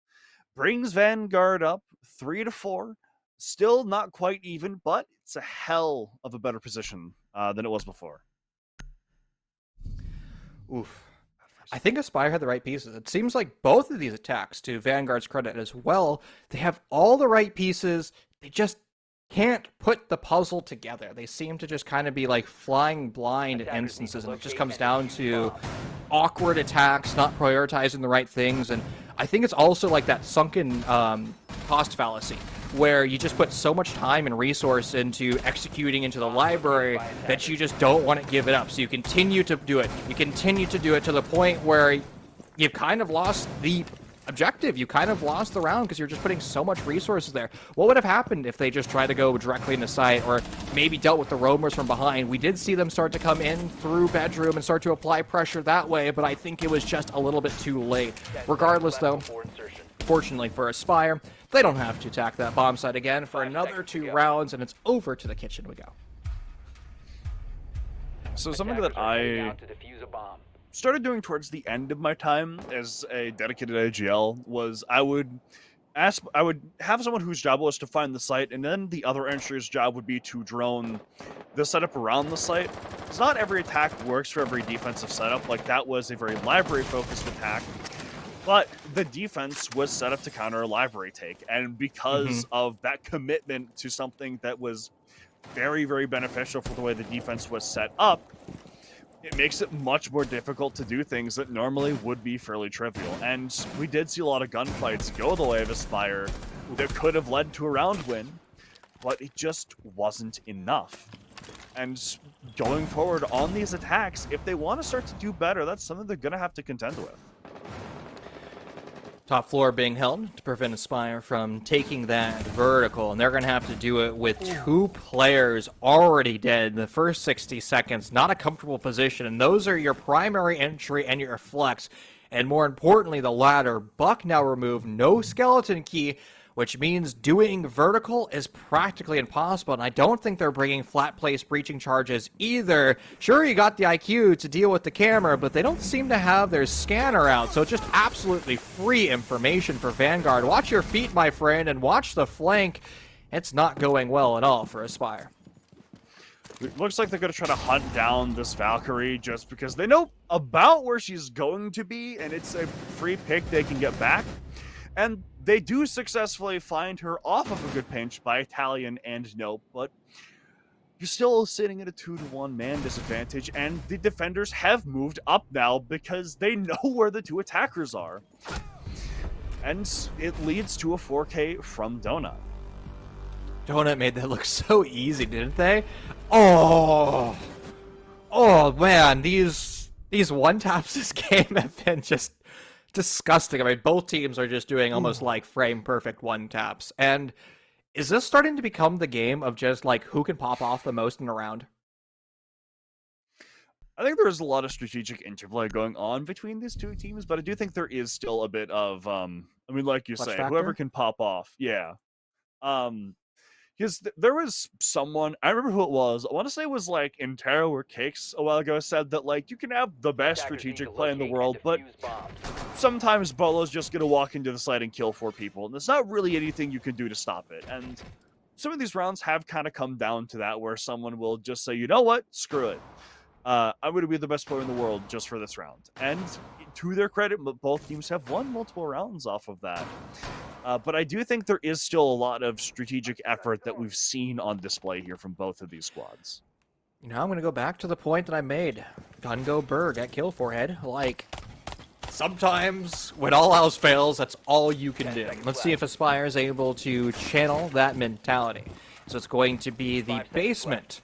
Brings Vanguard up 3-4. Still not quite even, but it's a hell of a better position than it was before. Oof. I think Aspyre had the right pieces. It seems like both of these attacks, to Vanguard's credit as well, they have all the right pieces. They just can't put the puzzle together. They seem to just kind of be like flying blind in instances, and it just comes down to awkward attacks, not prioritizing the right things. And I think it's also like that sunken cost fallacy, where you just put so much time and resource into executing into the library that you just don't want to give it up. So you continue to do it. You continue to do it to the point where you've kind of lost the objective. You kind of lost the round because you're just putting so much resources there. What would have happened if they just tried to go directly into site, or maybe dealt with the roamers from behind? We did see them start to come in through bedroom and start to apply pressure that way, but I think it was just a little bit too late. Regardless, though, fortunately for Aspyre, they don't have to attack that bomb site again for another 2 rounds, and it's over to the kitchen we go. So something that I started doing towards the end of my time as a dedicated AGL was I would have someone whose job was to find the site, and then the other entry's job would be to drone the setup around the site. Because not every attack works for every defensive setup. Like, that was a very library-focused attack. But the defense was set up to counter a library take. And because of that commitment to something that was very, very beneficial for the way the defense was set up, it makes it much more difficult to do things that normally would be fairly trivial. And we did see a lot of gunfights go the way of Aspyre that could have led to a round win, but it just wasn't enough. And going forward on these attacks, if they want to start to do better, that's something they're going to have to contend with. Top floor being held to prevent Aspyre from taking that vertical, and they're going to have to do it with 2 players already dead in the first 60 seconds. Not a comfortable position, and those are your primary entry and your flex. And more importantly, the ladder. Buck now removed, no skeleton key, which means doing vertical is practically impossible, and I don't think they're bringing flat place breaching charges either. Sure, you got the IQ to deal with the camera, but they don't seem to have their scanner out, so it's just absolutely free information for Vanguard. Watch your feet, my friend, and watch the flank. It's not going well at all for Aspyre. It looks like they're going to try to hunt down this Valkyrie just because they know about where she's going to be, and it's a free pick they can get back. And they do successfully find her off of a good pinch by Italian and Nope, but you're still sitting at a 2-to-1 man disadvantage, and the defenders have moved up now because they know where the 2 attackers are. And it leads to a 4K from Donut. Donut made that look so easy, didn't they? Oh man, these one taps this game have been just disgusting. I mean, both teams are just doing almost like frame perfect one taps. And is this starting to become the game of just like who can pop off the most in a round? I think there's a lot of strategic interplay going on between these 2 teams, but I do think there is still a bit of I mean, like you say, whoever can pop off. Yeah. Because there was someone, I remember who it was, I want to say it was like Intero or Cakes a while ago, said that like you can have the best strategic play in the world, but sometimes Bolo's just going to walk into the site and kill 4 people, and there's not really anything you can do to stop it. And some of these rounds have kind of come down to that, where someone will just say, you know what, screw it. I'm going to be the best player in the world just for this round. And to their credit, both teams have won multiple rounds off of that. But I do think there is still a lot of strategic effort that we've seen on display here from both of these squads. You know, I'm going to go back to the point that I made. Gun go Berg at Kill Forehead. Like, sometimes when all else fails, that's all you can do. Let's see if Aspyre is able to channel that mentality. So it's going to be the basement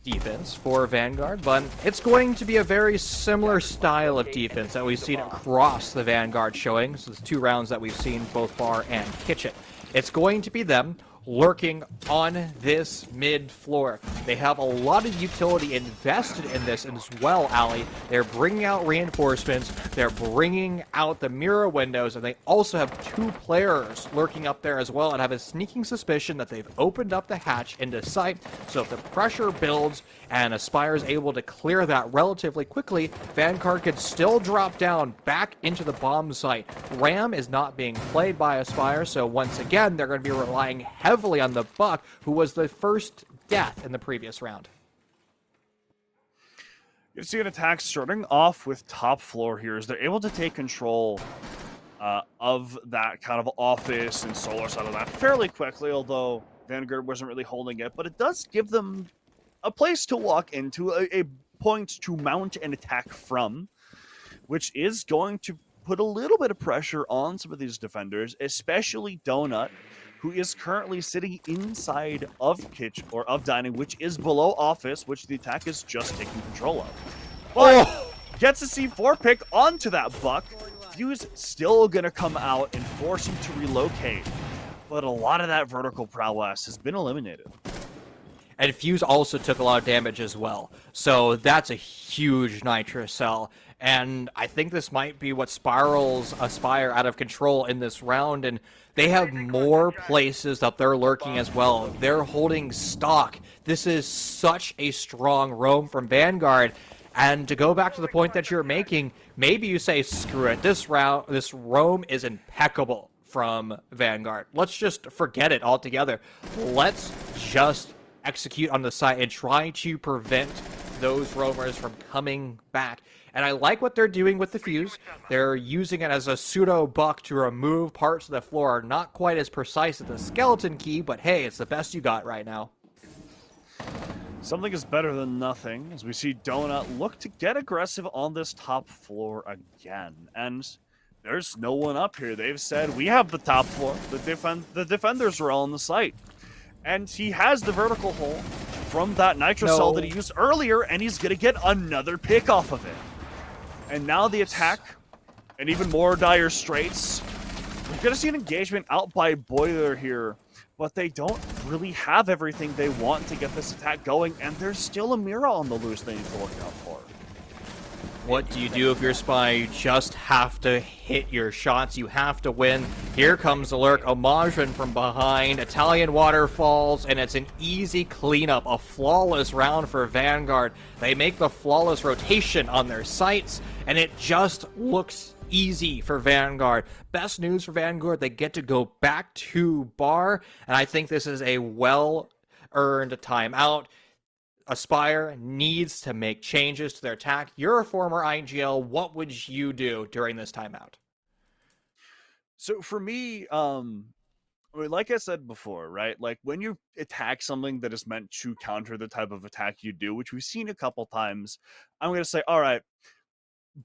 defense for Vanguard, but it's going to be a very similar style of defense that we've seen across the Vanguard showing. So the 2 rounds that we've seen, both bar and kitchen. It's going to be them lurking on this mid floor. They have a lot of utility invested in this as well, Ali. They're bringing out reinforcements, they're bringing out the mirror windows, and they also have 2 players lurking up there as well, and have a sneaking suspicion that they've opened up the hatch into sight. So if the pressure builds and Aspyre is able to clear that relatively quickly, Vanguard could still drop down back into the bomb site. Ram is not being played by Aspyre, so once again, they're going to be relying heavily on the Buck, who was the first death in the previous round. You see an attack starting off with top floor here as they're able to take control of that kind of office and solar side of that fairly quickly, although Vanguard wasn't really holding it, but it does give them a place to walk into, a point to mount an attack from, which is going to put a little bit of pressure on some of these defenders, especially Donut, who is currently sitting inside of kitchen or of dining, which is below office, which the attack is just taking control of. But gets a C4 pick onto that Buck. Fuse still gonna come out and force him to relocate, but a lot of that vertical prowess has been eliminated. And Fuse also took a lot of damage as well. So that's a huge Nitro cell. And I think this might be what spirals Aspyre out of control in this round. And they have more places that they're lurking as well. They're holding stock. This is such a strong roam from Vanguard. And to go back to the point that you're making, maybe you say, screw it, this roam is impeccable from Vanguard. Let's just forget it altogether. Let's just execute on the site and try to prevent those roamers from coming back. And I like what they're doing with the Fuse. They're using it as a pseudo buck to remove parts of the floor. Not quite as precise as the skeleton key, but hey, it's the best you got right now. Something is better than nothing, as we see Donut look to get aggressive on this top floor again. And there's no one up here. They've said, we have the top floor. The defenders are all on the site. And he has the vertical hole from that Nitro cell that he used earlier, and he's going to get another pick off of it. And now the attack, and even more dire straits. We're going to see an engagement out by Boiler here, but they don't really have everything they want to get this attack going, and there's still a Mira on the loose they need to look out for. What do you do if you're Spy? You just have to hit your shots. You have to win. Here comes the lurk. Omajin from behind. Italian waterfalls, and it's an easy cleanup. A flawless round for Vanguard. They make the flawless rotation on their sights, and it just looks easy for Vanguard. Best news for Vanguard, they get to go back to bar, and I think this is a well-earned timeout. Aspyre needs to make changes to their attack. You're a former IGL. What would you do during this timeout? So for me, I mean, like I said before, right? Like when you attack something that is meant to counter the type of attack you do, which we've seen a couple times, I'm going to say, all right,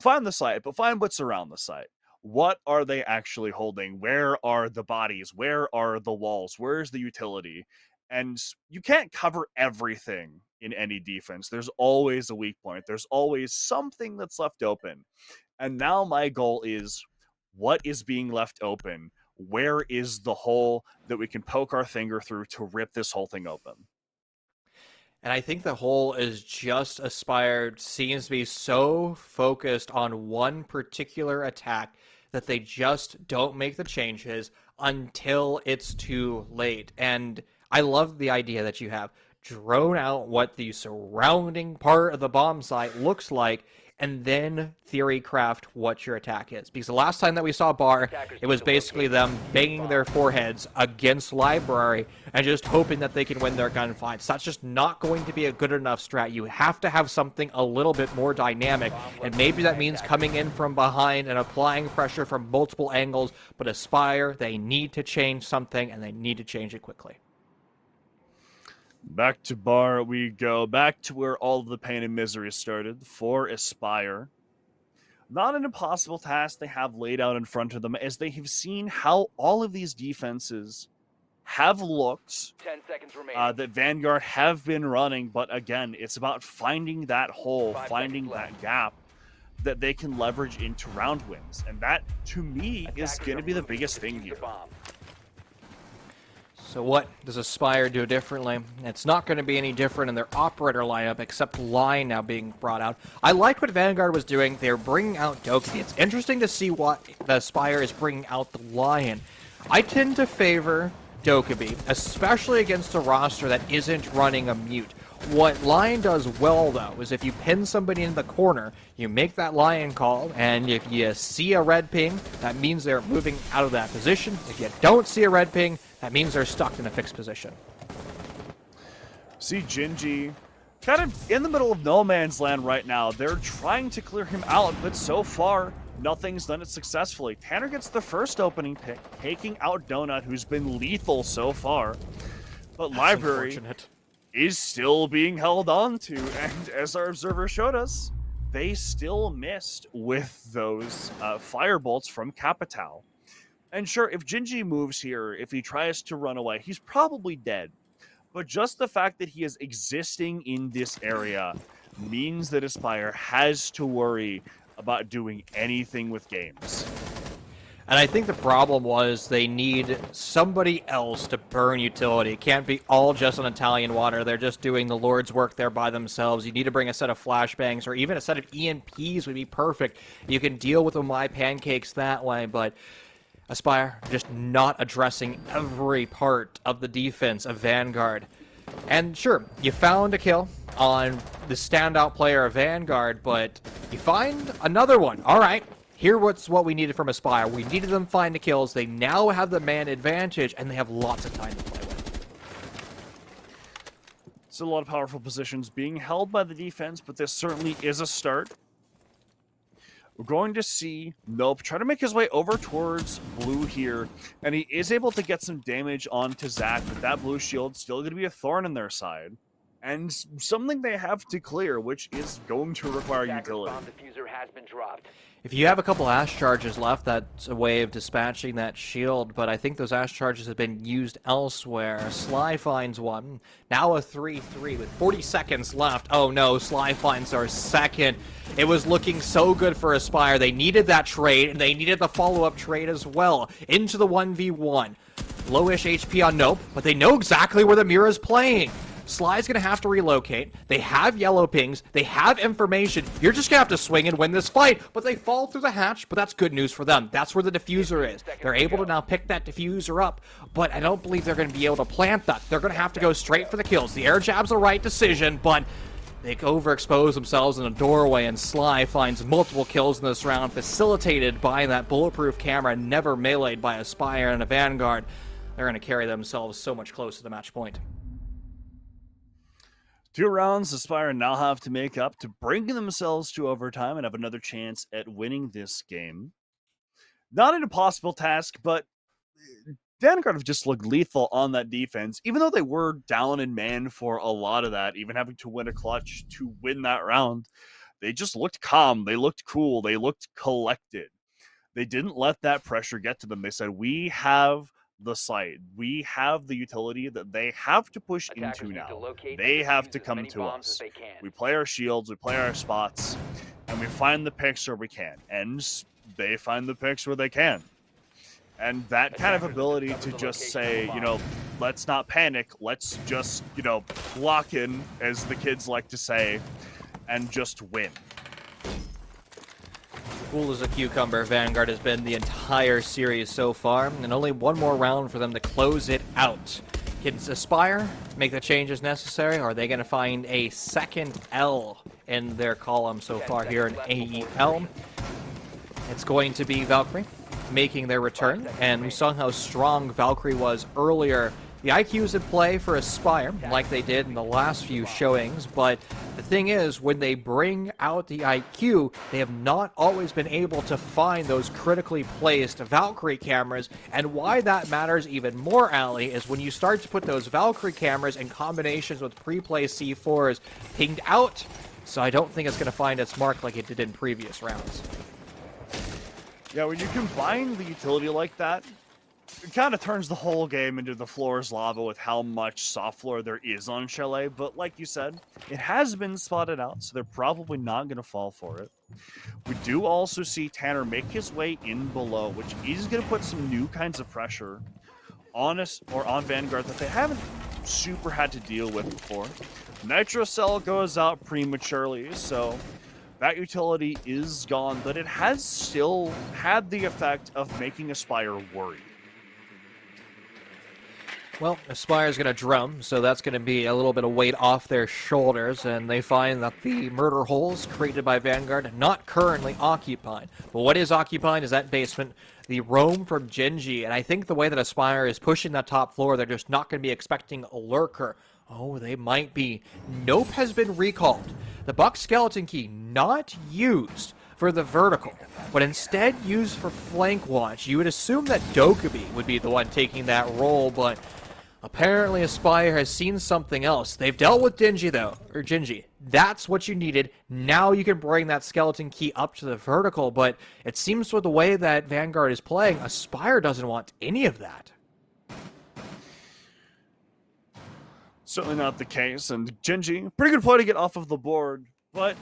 find the site, but find what's around the site. What are they actually holding? Where are the bodies? Where are the walls? Where's the utility? And you can't cover everything in any defense. There's always a weak point. There's always something that's left open. And now my goal is, what is being left open? Where is the hole that we can poke our finger through to rip this whole thing open? And I think the hole is just Aspyre seems to be so focused on one particular attack that they just don't make the changes until it's too late. And I love the idea that you have drone out what the surrounding part of the bomb site looks like and then theory craft what your attack is. Because the last time that we saw Bar, it was basically them banging their foreheads against Library and just hoping that they can win their gunfights. That's just not going to be a good enough strat. You have to have something a little bit more dynamic, and maybe that means coming in from behind and applying pressure from multiple angles, but Aspyre, they need to change something, and they need to change it quickly. Back to Bar we go. Back to where all of the pain and misery started for Aspyre. Not an impossible task they have laid out in front of them, as they have seen how all of these defenses have looked 10 seconds remaining. that Vanguard have been running, but again, it's about finding that hole, 5 finding seconds that left. gap that they can leverage into round wins. And that, to me, is Attackers going to are be the moving biggest to thing defuse here. the bomb. So what does Aspyre do differently? It's not going to be any different in their operator lineup, except Lion now being brought out. I like what Vanguard was doing. They're bringing out Dokkaebi. It's interesting to see what the Aspyre is bringing out the Lion. I tend to favor Dokkaebi, especially against a roster that isn't running a mute. What Lion does well, though, is if you pin somebody in the corner, you make that Lion call, and if you see a red ping, that means they're moving out of that position. If you don't see a red ping, that means they're stuck in a fixed position. See Gingy kind of in the middle of no man's land right now. They're trying to clear him out, but so far, nothing's done it successfully. Tanner gets the first opening pick, taking out Donut, who's been lethal so far. But Library is still being held on to, and as our observer showed us, they still missed with those firebolts from Capital. And sure, if Gingy moves here, if he tries to run away, he's probably dead. But just the fact that he is existing in this area means that Aspyre has to worry about doing anything with games. And I think the problem was they need somebody else to burn utility. It can't be all just on Italian water. They're just doing the Lord's work there by themselves. You need to bring a set of flashbangs, or even a set of EMPs would be perfect. You can deal with the My Pancakes that way, but Aspyre just not addressing every part of the defense of Vanguard. And sure, you found a kill on the standout player of Vanguard, but you find another one. All right. Here's what we needed from Aspyre. We needed them to find the kills. They now have the man advantage, and they have lots of time to play with. It's a lot of powerful positions being held by the defense, but this certainly is a start. We're going to see Nope try to make his way over towards Blue here, and he is able to get some damage onto Zach, but that blue shield's still going to be a thorn in their side. And something they have to clear, which is going to require Attacker's utility. bomb diffuser has been dropped. If you have a couple Ash charges left, that's a way of dispatching that shield, but I think those Ash charges have been used elsewhere. Sly finds one. Now a 3-3 with 40 seconds left. Oh no, Sly finds our second. It was looking so good for Aspyre. They needed that trade, and they needed the follow-up trade as well. Into the 1v1. Lowish HP on Nope, but they know exactly where the Mira's playing. Sly's going to have to relocate. They have yellow pings. They have information. You're just going to have to swing and win this fight. But they fall through the hatch, but that's good news for them. That's where the diffuser is. They're able to now pick that diffuser up, but I don't believe they're going to be able to plant that. They're going to have to go straight for the kills. The air jab's the right decision, but they overexpose themselves in a doorway, and Sly finds multiple kills in this round, facilitated by that bulletproof camera, never meleeed by Aspyre and a Vanguard. They're going to carry themselves so much closer to the match point. 2 rounds Aspyre now have to make up to bring themselves to overtime and have another chance at winning this game. Not an impossible task, but Vanguard have just looked lethal on that defense, even though they were down in man for a lot of that, even having to win a clutch to win that round. They just looked calm, they looked cool, they looked collected. They didn't let that pressure get to them. They said, we have the site. We have the utility that they have to push into now. They have to come to us. We play our shields, we play our spots, and we find the picks where we can. And they find the picks where they can. And that kind of ability to just say, you know, let's not panic, let's just, you know, lock in, as the kids like to say, and just win. Cool as a cucumber, Vanguard has been the entire series so far, and only one more round for them to close it out. Can Aspyre make the changes necessary, or are they going to find a second L in their column so far here in AEL? It's going to be Valkyrie making their return, and we saw how strong Valkyrie was earlier. The IQ's in play for Aspyre, like they did in the last few showings, but the thing is, when they bring out the IQ, they have not always been able to find those critically placed Valkyrie cameras, and why that matters even more, Ali, is when you start to put those Valkyrie cameras in combinations with pre-placed C4s pinged out, so I don't think it's going to find its mark like it did in previous rounds. Yeah, when you combine the utility like that, it kind of turns the whole game into the floor is lava with how much soft floor there is on Chalet, but like you said, it has been spotted out, so they're probably not going to fall for it. We do also see Tanner make his way in below, which is going to put some new kinds of pressure on us or on Vanguard that they haven't super had to deal with before. Nitro Cell goes out prematurely, so that utility is gone, but it has still had the effect of making Aspyre worried. Well, Aspire's going to drum, so that's going to be a little bit of weight off their shoulders, and they find that the murder holes created by Vanguard not currently occupied. But what is occupied is that basement, the roam from Genji, and I think the way that Aspyre is pushing that top floor, they're just not going to be expecting a lurker. Oh, they might be. Nope has been recalled. The Buck Skeleton Key not used for the vertical, but instead used for flank watch. You would assume that Dokkaebi would be the one taking that role, but apparently Aspyre has seen something else. They've dealt with Genji, though, or Genji. That's what you needed. Now you can bring that Skeleton Key up to the vertical, but it seems with the way that Vanguard is playing, Aspyre doesn't want any of that. Certainly not the case, and Genji, pretty good play to get off of the board, but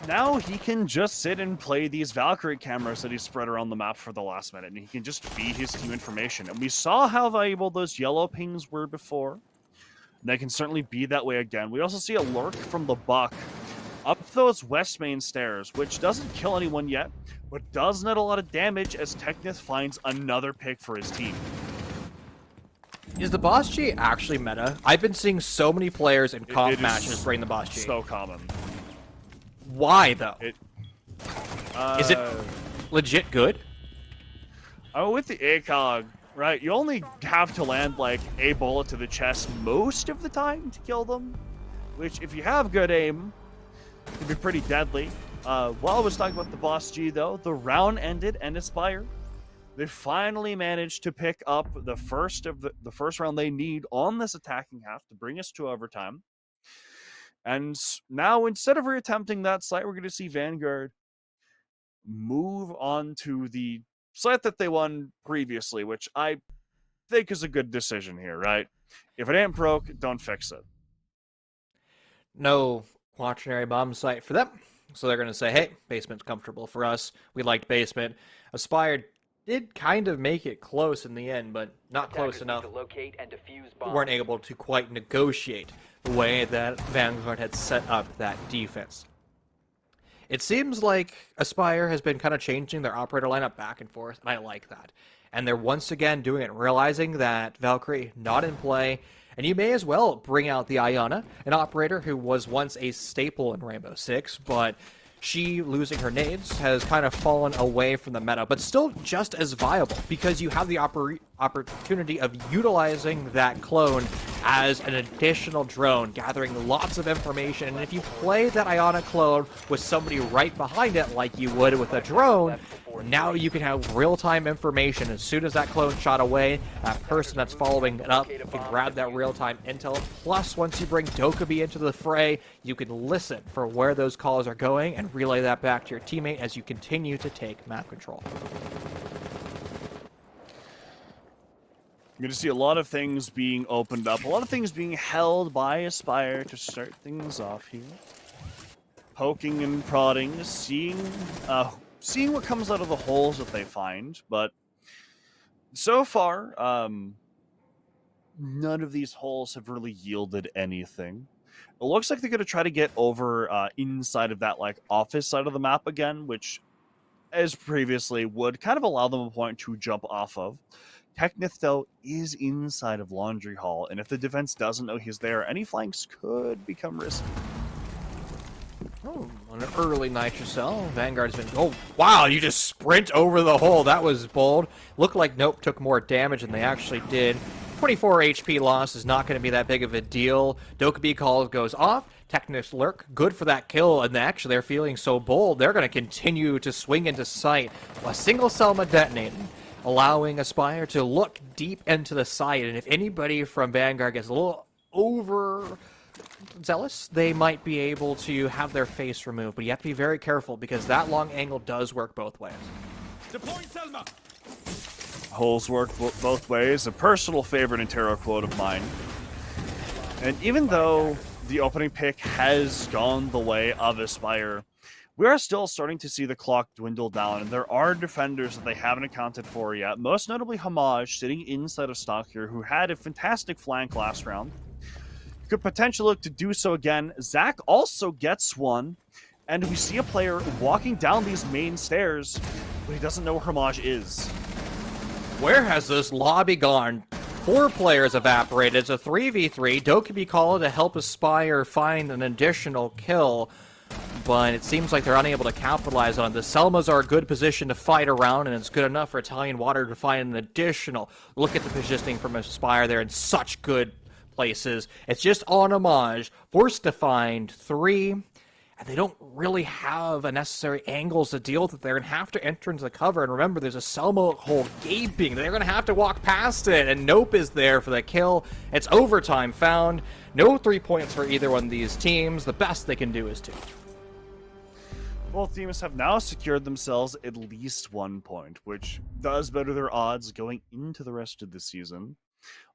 now he can just sit and play these Valkyrie cameras that he spread around the map for the last minute, and he can just feed his team information. And we saw how valuable those yellow pings were before. They can certainly be that way again. We also see a lurk from the Buck up those west main stairs, which doesn't kill anyone yet, but does net a lot of damage as Teknith finds another pick for his team. Is the Boss G actually meta? I've been seeing so many players in comp matches bring the Boss G. So common. Why, though? Is it Uh, legit good? with the ACOG, right, you only have to land like a bullet to the chest most of the time to kill them, which if you have good aim, can be pretty deadly. While I was talking about the Boss G, though, the round ended and Aspyre. They finally managed to pick up the first round they need on this attacking half to bring us to overtime. And now, instead of reattempting that site, we're going to see Vanguard move on to the site that they won previously, which I think is a good decision here, right? If it ain't broke, don't fix it. No quaternary bomb site for them. So they're going to say, hey, basement's comfortable for us. We liked basement. Aspyre did kind of make it close in the end, but not close enough. To locate and defuse We bombs. weren't able to quite negotiate the way that Vanguard had set up that defense. It seems like Aspyre has been kind of changing their operator lineup back and forth, and I like that. And they're once again doing it, realizing that Valkyrie not in play, and you may as well bring out the Iona, an operator who was once a staple in Rainbow Six, but she, losing her nades, has kind of fallen away from the meta, but still just as viable, because you have the opportunity of utilizing that clone as an additional drone, gathering lots of information, and if you play that Iona clone with somebody right behind it, like you would with a drone, now you can have real-time information. As soon as that clone shot away, that person that's following it up can grab that real-time intel. Plus, once you bring Dokkaebi into the fray, you can listen for where those calls are going and relay that back to your teammate as you continue to take map control. You're going to see a lot of things being opened up, a lot of things being held by Aspyre to start things off here. Poking and prodding, seeing what comes out of the holes that they find, but so far, none of these holes have really yielded anything. It looks like they're going to try to get over inside of that like office side of the map again, which, as previously, would kind of allow them a point to jump off of. Technith, though, is inside of Laundry Hall, and if the defense doesn't know he's there, any flanks could become risky. Oh, an early nitrocell. Vanguard's been... Oh, wow, you just sprint over the hole. That was bold. Looked like Nope took more damage than they actually did. 24 HP loss is not going to be that big of a deal. Dokkaebi Call goes off. Technus Lurk, good for that kill, and actually they're feeling so bold, they're going to continue to swing into sight. A single Selma detonating, allowing Aspyre to look deep into the site, and if anybody from Vanguard gets a little over zealous, they might be able to have their face removed, but you have to be very careful because that long angle does work both ways. Deploying Selma. Holes work both ways, a personal favorite Intero quote of mine. And even though the opening pick has gone the way of Aspyre, we are still starting to see the clock dwindle down, and there are defenders that they haven't accounted for yet, most notably Homage, sitting inside of stock here, who had a fantastic flank last round. Could potentially look to do so again. Zach also gets one, and we see a player walking down these main stairs, but he doesn't know where Homage is. Where has this lobby gone? 4 players evaporated. It's a 3v3. Dokkaebi Call to help Aspyre find an additional kill, but it seems like they're unable to capitalize on it. The Selmas are a good position to fight around, and it's good enough for Italian Water to find an additional. Look at the positioning from Aspyre. They're in such good places. It's just on Homage, forced to find 3, and they don't really have a necessary angles to deal with it. They're going to have to enter into the cover, and remember, there's a Selma hole gaping. They're going to have to walk past it, and Nope is there for the kill. It's overtime found. No 3 points for either one of these teams. The best they can do is 2. Both teams have now secured themselves at least 1 point, which does better their odds going into the rest of the season.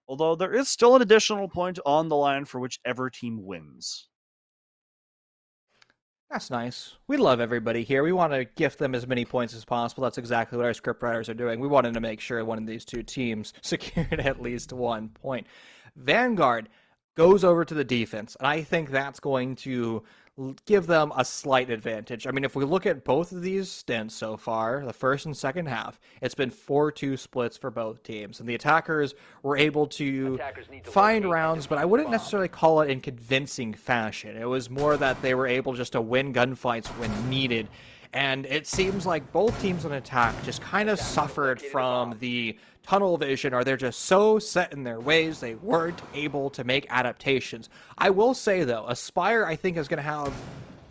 Although there is still an additional point on the line for whichever team wins. That's nice. We love everybody here. We want to gift them as many points as possible. That's exactly what our scriptwriters are doing. We wanted to make sure one of these 2 teams secured at least 1 point. Vanguard goes over to the defense, and I think that's going to give them a slight advantage. I mean, if we look at both of these stints so far, the first and second half, it's been 4-2 splits for both teams. And the attackers were able to find rounds, but I wouldn't necessarily call it in convincing fashion. It was more that they were able just to win gunfights when needed. And it seems like both teams on attack just kind of suffered from the tunnel vision, or they're just so set in their ways they weren't able to make adaptations. I will say, though, Aspyre, I think, is going to have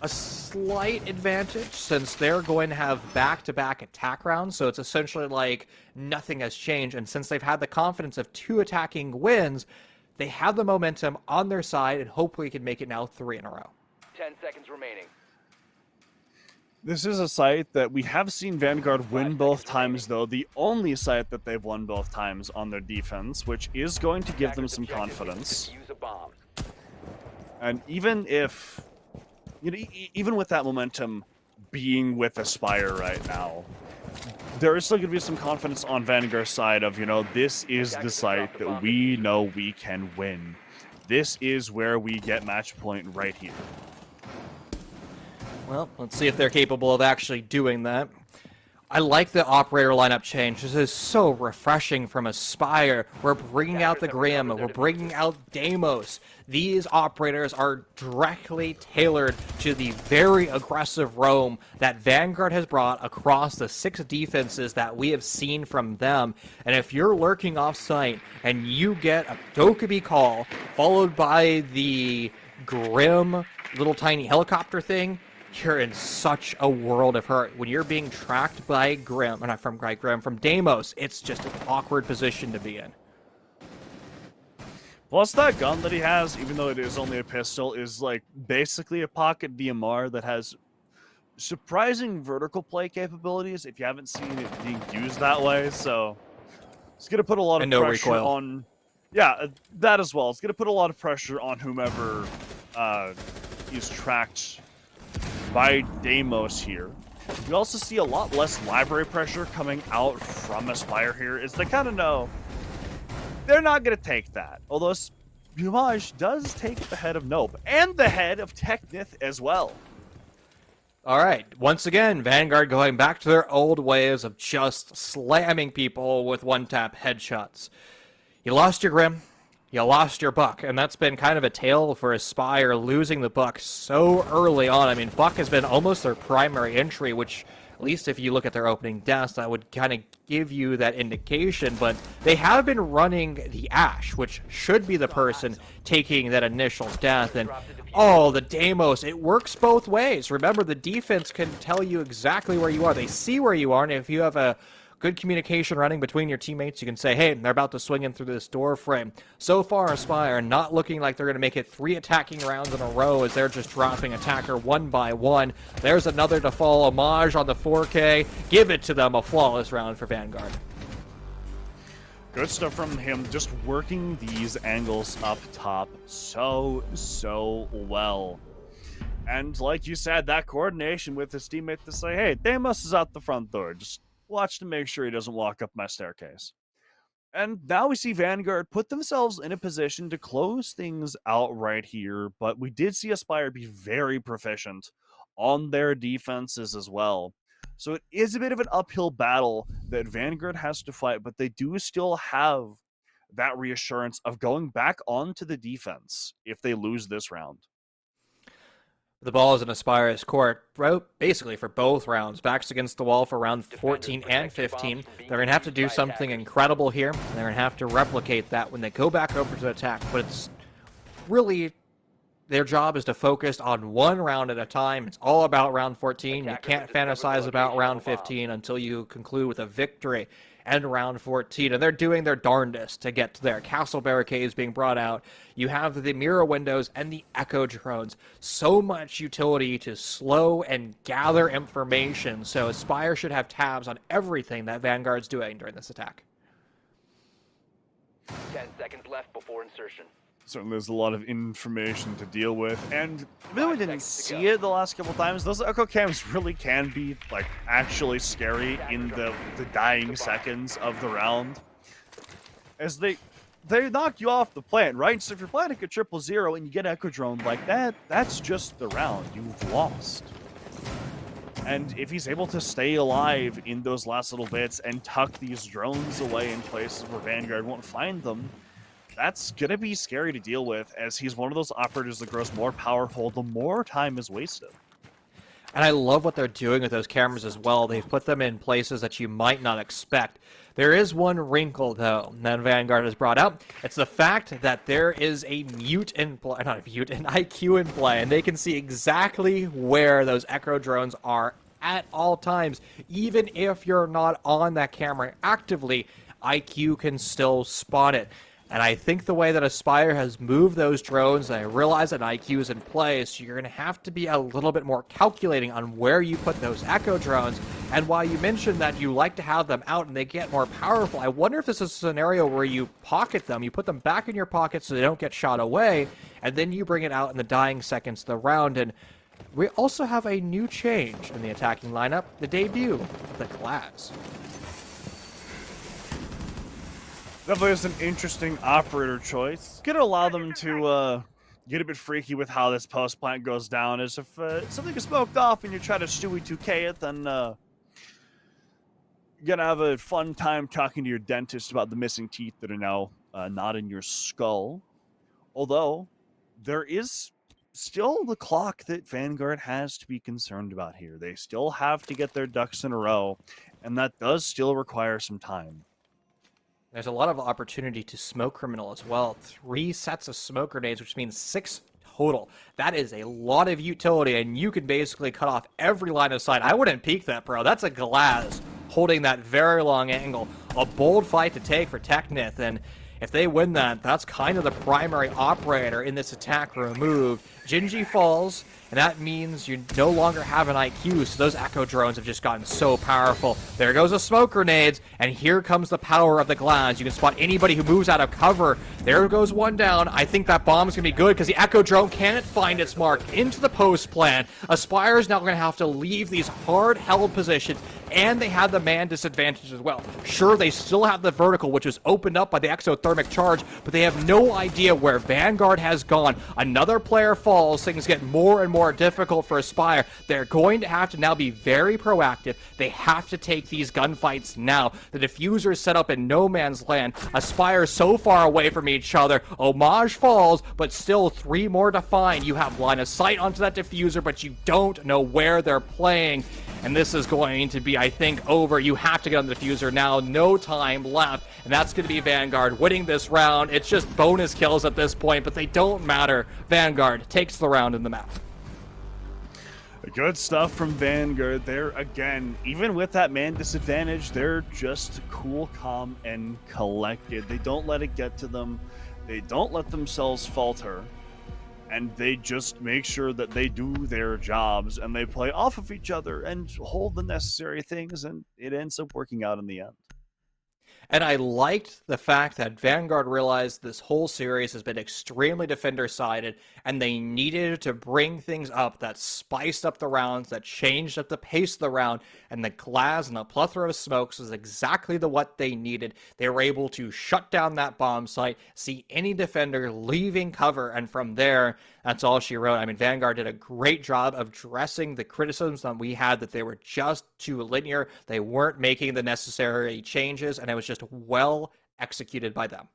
a slight advantage since they're going to have back-to-back attack rounds, so it's essentially like nothing has changed, and since they've had the confidence of 2 attacking wins, they have the momentum on their side, and hopefully can make it now 3 in a row. 10 seconds remaining. This is a site that we have seen Vanguard win both times, though. The only site that they've won both times on their defense, which is going to give them some confidence. Use a bomb. And even if, even with that momentum being with Aspyre right now, there is still going to be some confidence on Vanguard's side of, this is the site that we know we can win. This is where we get match point right here. Well, let's see if they're capable of actually doing that. I like the operator lineup change. This is so refreshing from Aspyre. We're bringing out the Grim. We're bringing out Deimos. These operators are directly tailored to the very aggressive roam that Vanguard has brought across the 6 defenses that we have seen from them. And if you're lurking off-site and you get a Dokkaebi Call followed by the Grim little tiny helicopter thing, you're in such a world of hurt. When you're being tracked by Grim, or not from Grim, from Deimos, it's just an awkward position to be in. Plus, that gun that he has, even though it is only a pistol, is like basically a pocket DMR that has surprising vertical play capabilities if you haven't seen it being used that way. So it's going to put a lot of pressure on... Yeah, that as well. It's going to put a lot of pressure on whomever is tracked by Deimos here. We also see a lot less library pressure coming out from Aspyre here, as they kind of know they're not going to take that. Although Homage does take the head of Nope, and the head of Technith as well. All right, once again, Vanguard going back to their old ways of just slamming people with one-tap headshots. You lost your Grim, you lost your Buck, and that's been kind of a tale for Aspyre, losing the Buck so early on. I mean, Buck has been almost their primary entry, which, at least if you look at their opening deaths, that would kind of give you that indication, but they have been running the Ash, which should be the person taking that initial death, and oh, the Deimos, it works both ways. Remember, the defense can tell you exactly where you are. They see where you are, and if you have a good communication running between your teammates, you can say, hey, they're about to swing in through this door frame. So far, Aspyre not looking like they're going to make it 3 attacking rounds in a row as they're just dropping attacker one by one. There's another to fall homage on the 4K. Give it to them, a flawless round for Vanguard. Good stuff from him, just working these angles up top so well. And like you said, that coordination with his teammate to say, hey, Deimos is out the front door. Just watch to make sure he doesn't walk up my staircase. And now we see Vanguard put themselves in a position to close things out right here, but we did see Aspyre be very proficient on their defenses as well. So it is a bit of an uphill battle that Vanguard has to fight, but they do still have that reassurance of going back onto the defense if they lose this round. The ball is in Aspire's court, basically for both rounds. Backs against the wall for round 14 and 15. They're going to have to do something incredible here, and they're going to have to replicate that when they go back over to attack. But it's really, their job is to focus on one round at a time. It's all about round 14. You can't fantasize about round 15 until you conclude with a victory and round 14, and they're doing their darndest to get to there. Castle barricades being brought out. You have the mirror windows and the echo drones. So much utility to slow and gather information, so Aspyre should have tabs on everything that Vanguard's doing during this attack. 10 seconds left before insertion. Certainly there's a lot of information to deal with, and even though we didn't see it the last couple times, those echo cams really can be like actually scary in the dying seconds of the round, as they knock you off the plant, right? So if you're planting a 000 and you get echo drone like that, that's just the round. You've lost. And if he's able to stay alive in those last little bits and tuck these drones away in places where Vanguard won't find them, that's going to be scary to deal with, as he's one of those operators that grows more powerful the more time is wasted. And I love what they're doing with those cameras as well. They've put them in places that you might not expect. There is one wrinkle, though, that Vanguard has brought up. It's the fact that there is a mute in play, not a mute, an IQ in play, and they can see exactly where those echo drones are at all times. Even if you're not on that camera actively, IQ can still spot it. And I think the way that Aspyre has moved those drones, and I realize that IQ is in place, so you're going to have to be a little bit more calculating on where you put those echo drones. And while you mentioned that you like to have them out and they get more powerful, I wonder if this is a scenario where you pocket them, you put them back in your pocket so they don't get shot away, and then you bring it out in the dying seconds of the round. And we also have a new change in the attacking lineup, the debut of the Glass. Definitely is an interesting operator choice. Gonna allow them to get a bit freaky with how this post plant goes down. As if something is smoked off and you try to Stewie 2K it, then you're gonna have a fun time talking to your dentist about the missing teeth that are now not in your skull. Although there is still the clock that Vanguard has to be concerned about here. They still have to get their ducks in a row, and that does still require some time. There's a lot of opportunity to smoke criminal as well. 3 sets of smoke grenades, which means 6 total. That is a lot of utility, and you can basically cut off every line of sight. I wouldn't peek that, bro. That's a Glass holding that very long angle. A bold fight to take for Teknith, and if they win that, that's kind of the primary operator in this attack removed. Gingy falls, and that means you no longer have an IQ, so those echo drones have just gotten so powerful. There goes the smoke grenades, and here comes the power of the Glass. You can spot anybody who moves out of cover. There goes one down. I think that bomb's going to be good because the echo drone can't find its mark into the post plant. Aspyre is now going to have to leave these hard-held positions, and they have the man disadvantage as well. Sure, they still have the vertical, which is opened up by the exothermic charge, but they have no idea where Vanguard has gone. Another player falls, things get more and more difficult for Aspyre. They're going to have to now be very proactive. They have to take these gunfights now. The diffuser is set up in no man's land. Aspyre so far away from each other. Homage falls, but still 3 more to find. You have line of sight onto that diffuser, but you don't know where they're playing. And this is going to be, I think, over. You have to get on the diffuser now. No time left. And that's going to be Vanguard winning this round. It's just bonus kills at this point, but they don't matter. Vanguard takes the round in the map. Good stuff from Vanguard there. Again, even with that man disadvantage, they're just cool, calm, and collected. They don't let it get to them. They don't let themselves falter. And they just make sure that they do their jobs and they play off of each other and hold the necessary things, and it ends up working out in the end. And I liked the fact that Vanguard realized this whole series has been extremely defender-sided, and they needed to bring things up that spiced up the rounds, that changed up the pace of the round, and the glass and the plethora of smokes was exactly what they needed. They were able to shut down that bomb site, see any defender leaving cover, and from there, that's all she wrote. I mean, Vanguard did a great job of addressing the criticisms that we had, that they were just too linear, they weren't making the necessary changes, and it was just well executed by them.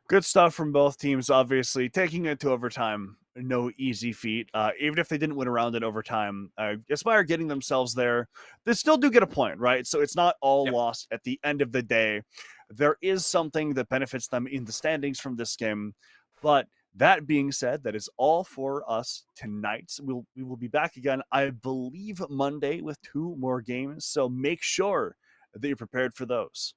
Good stuff from both teams, obviously. Taking it to overtime, no easy feat. Even if they didn't win a round in overtime, Aspyre getting themselves there, they still do get a point, right? So it's not all lost at the end of the day. There is something that benefits them in the standings from this game. But that being said, that is all for us tonight. We will be back again, I believe, Monday with 2 more games. So make sure that you're prepared for those.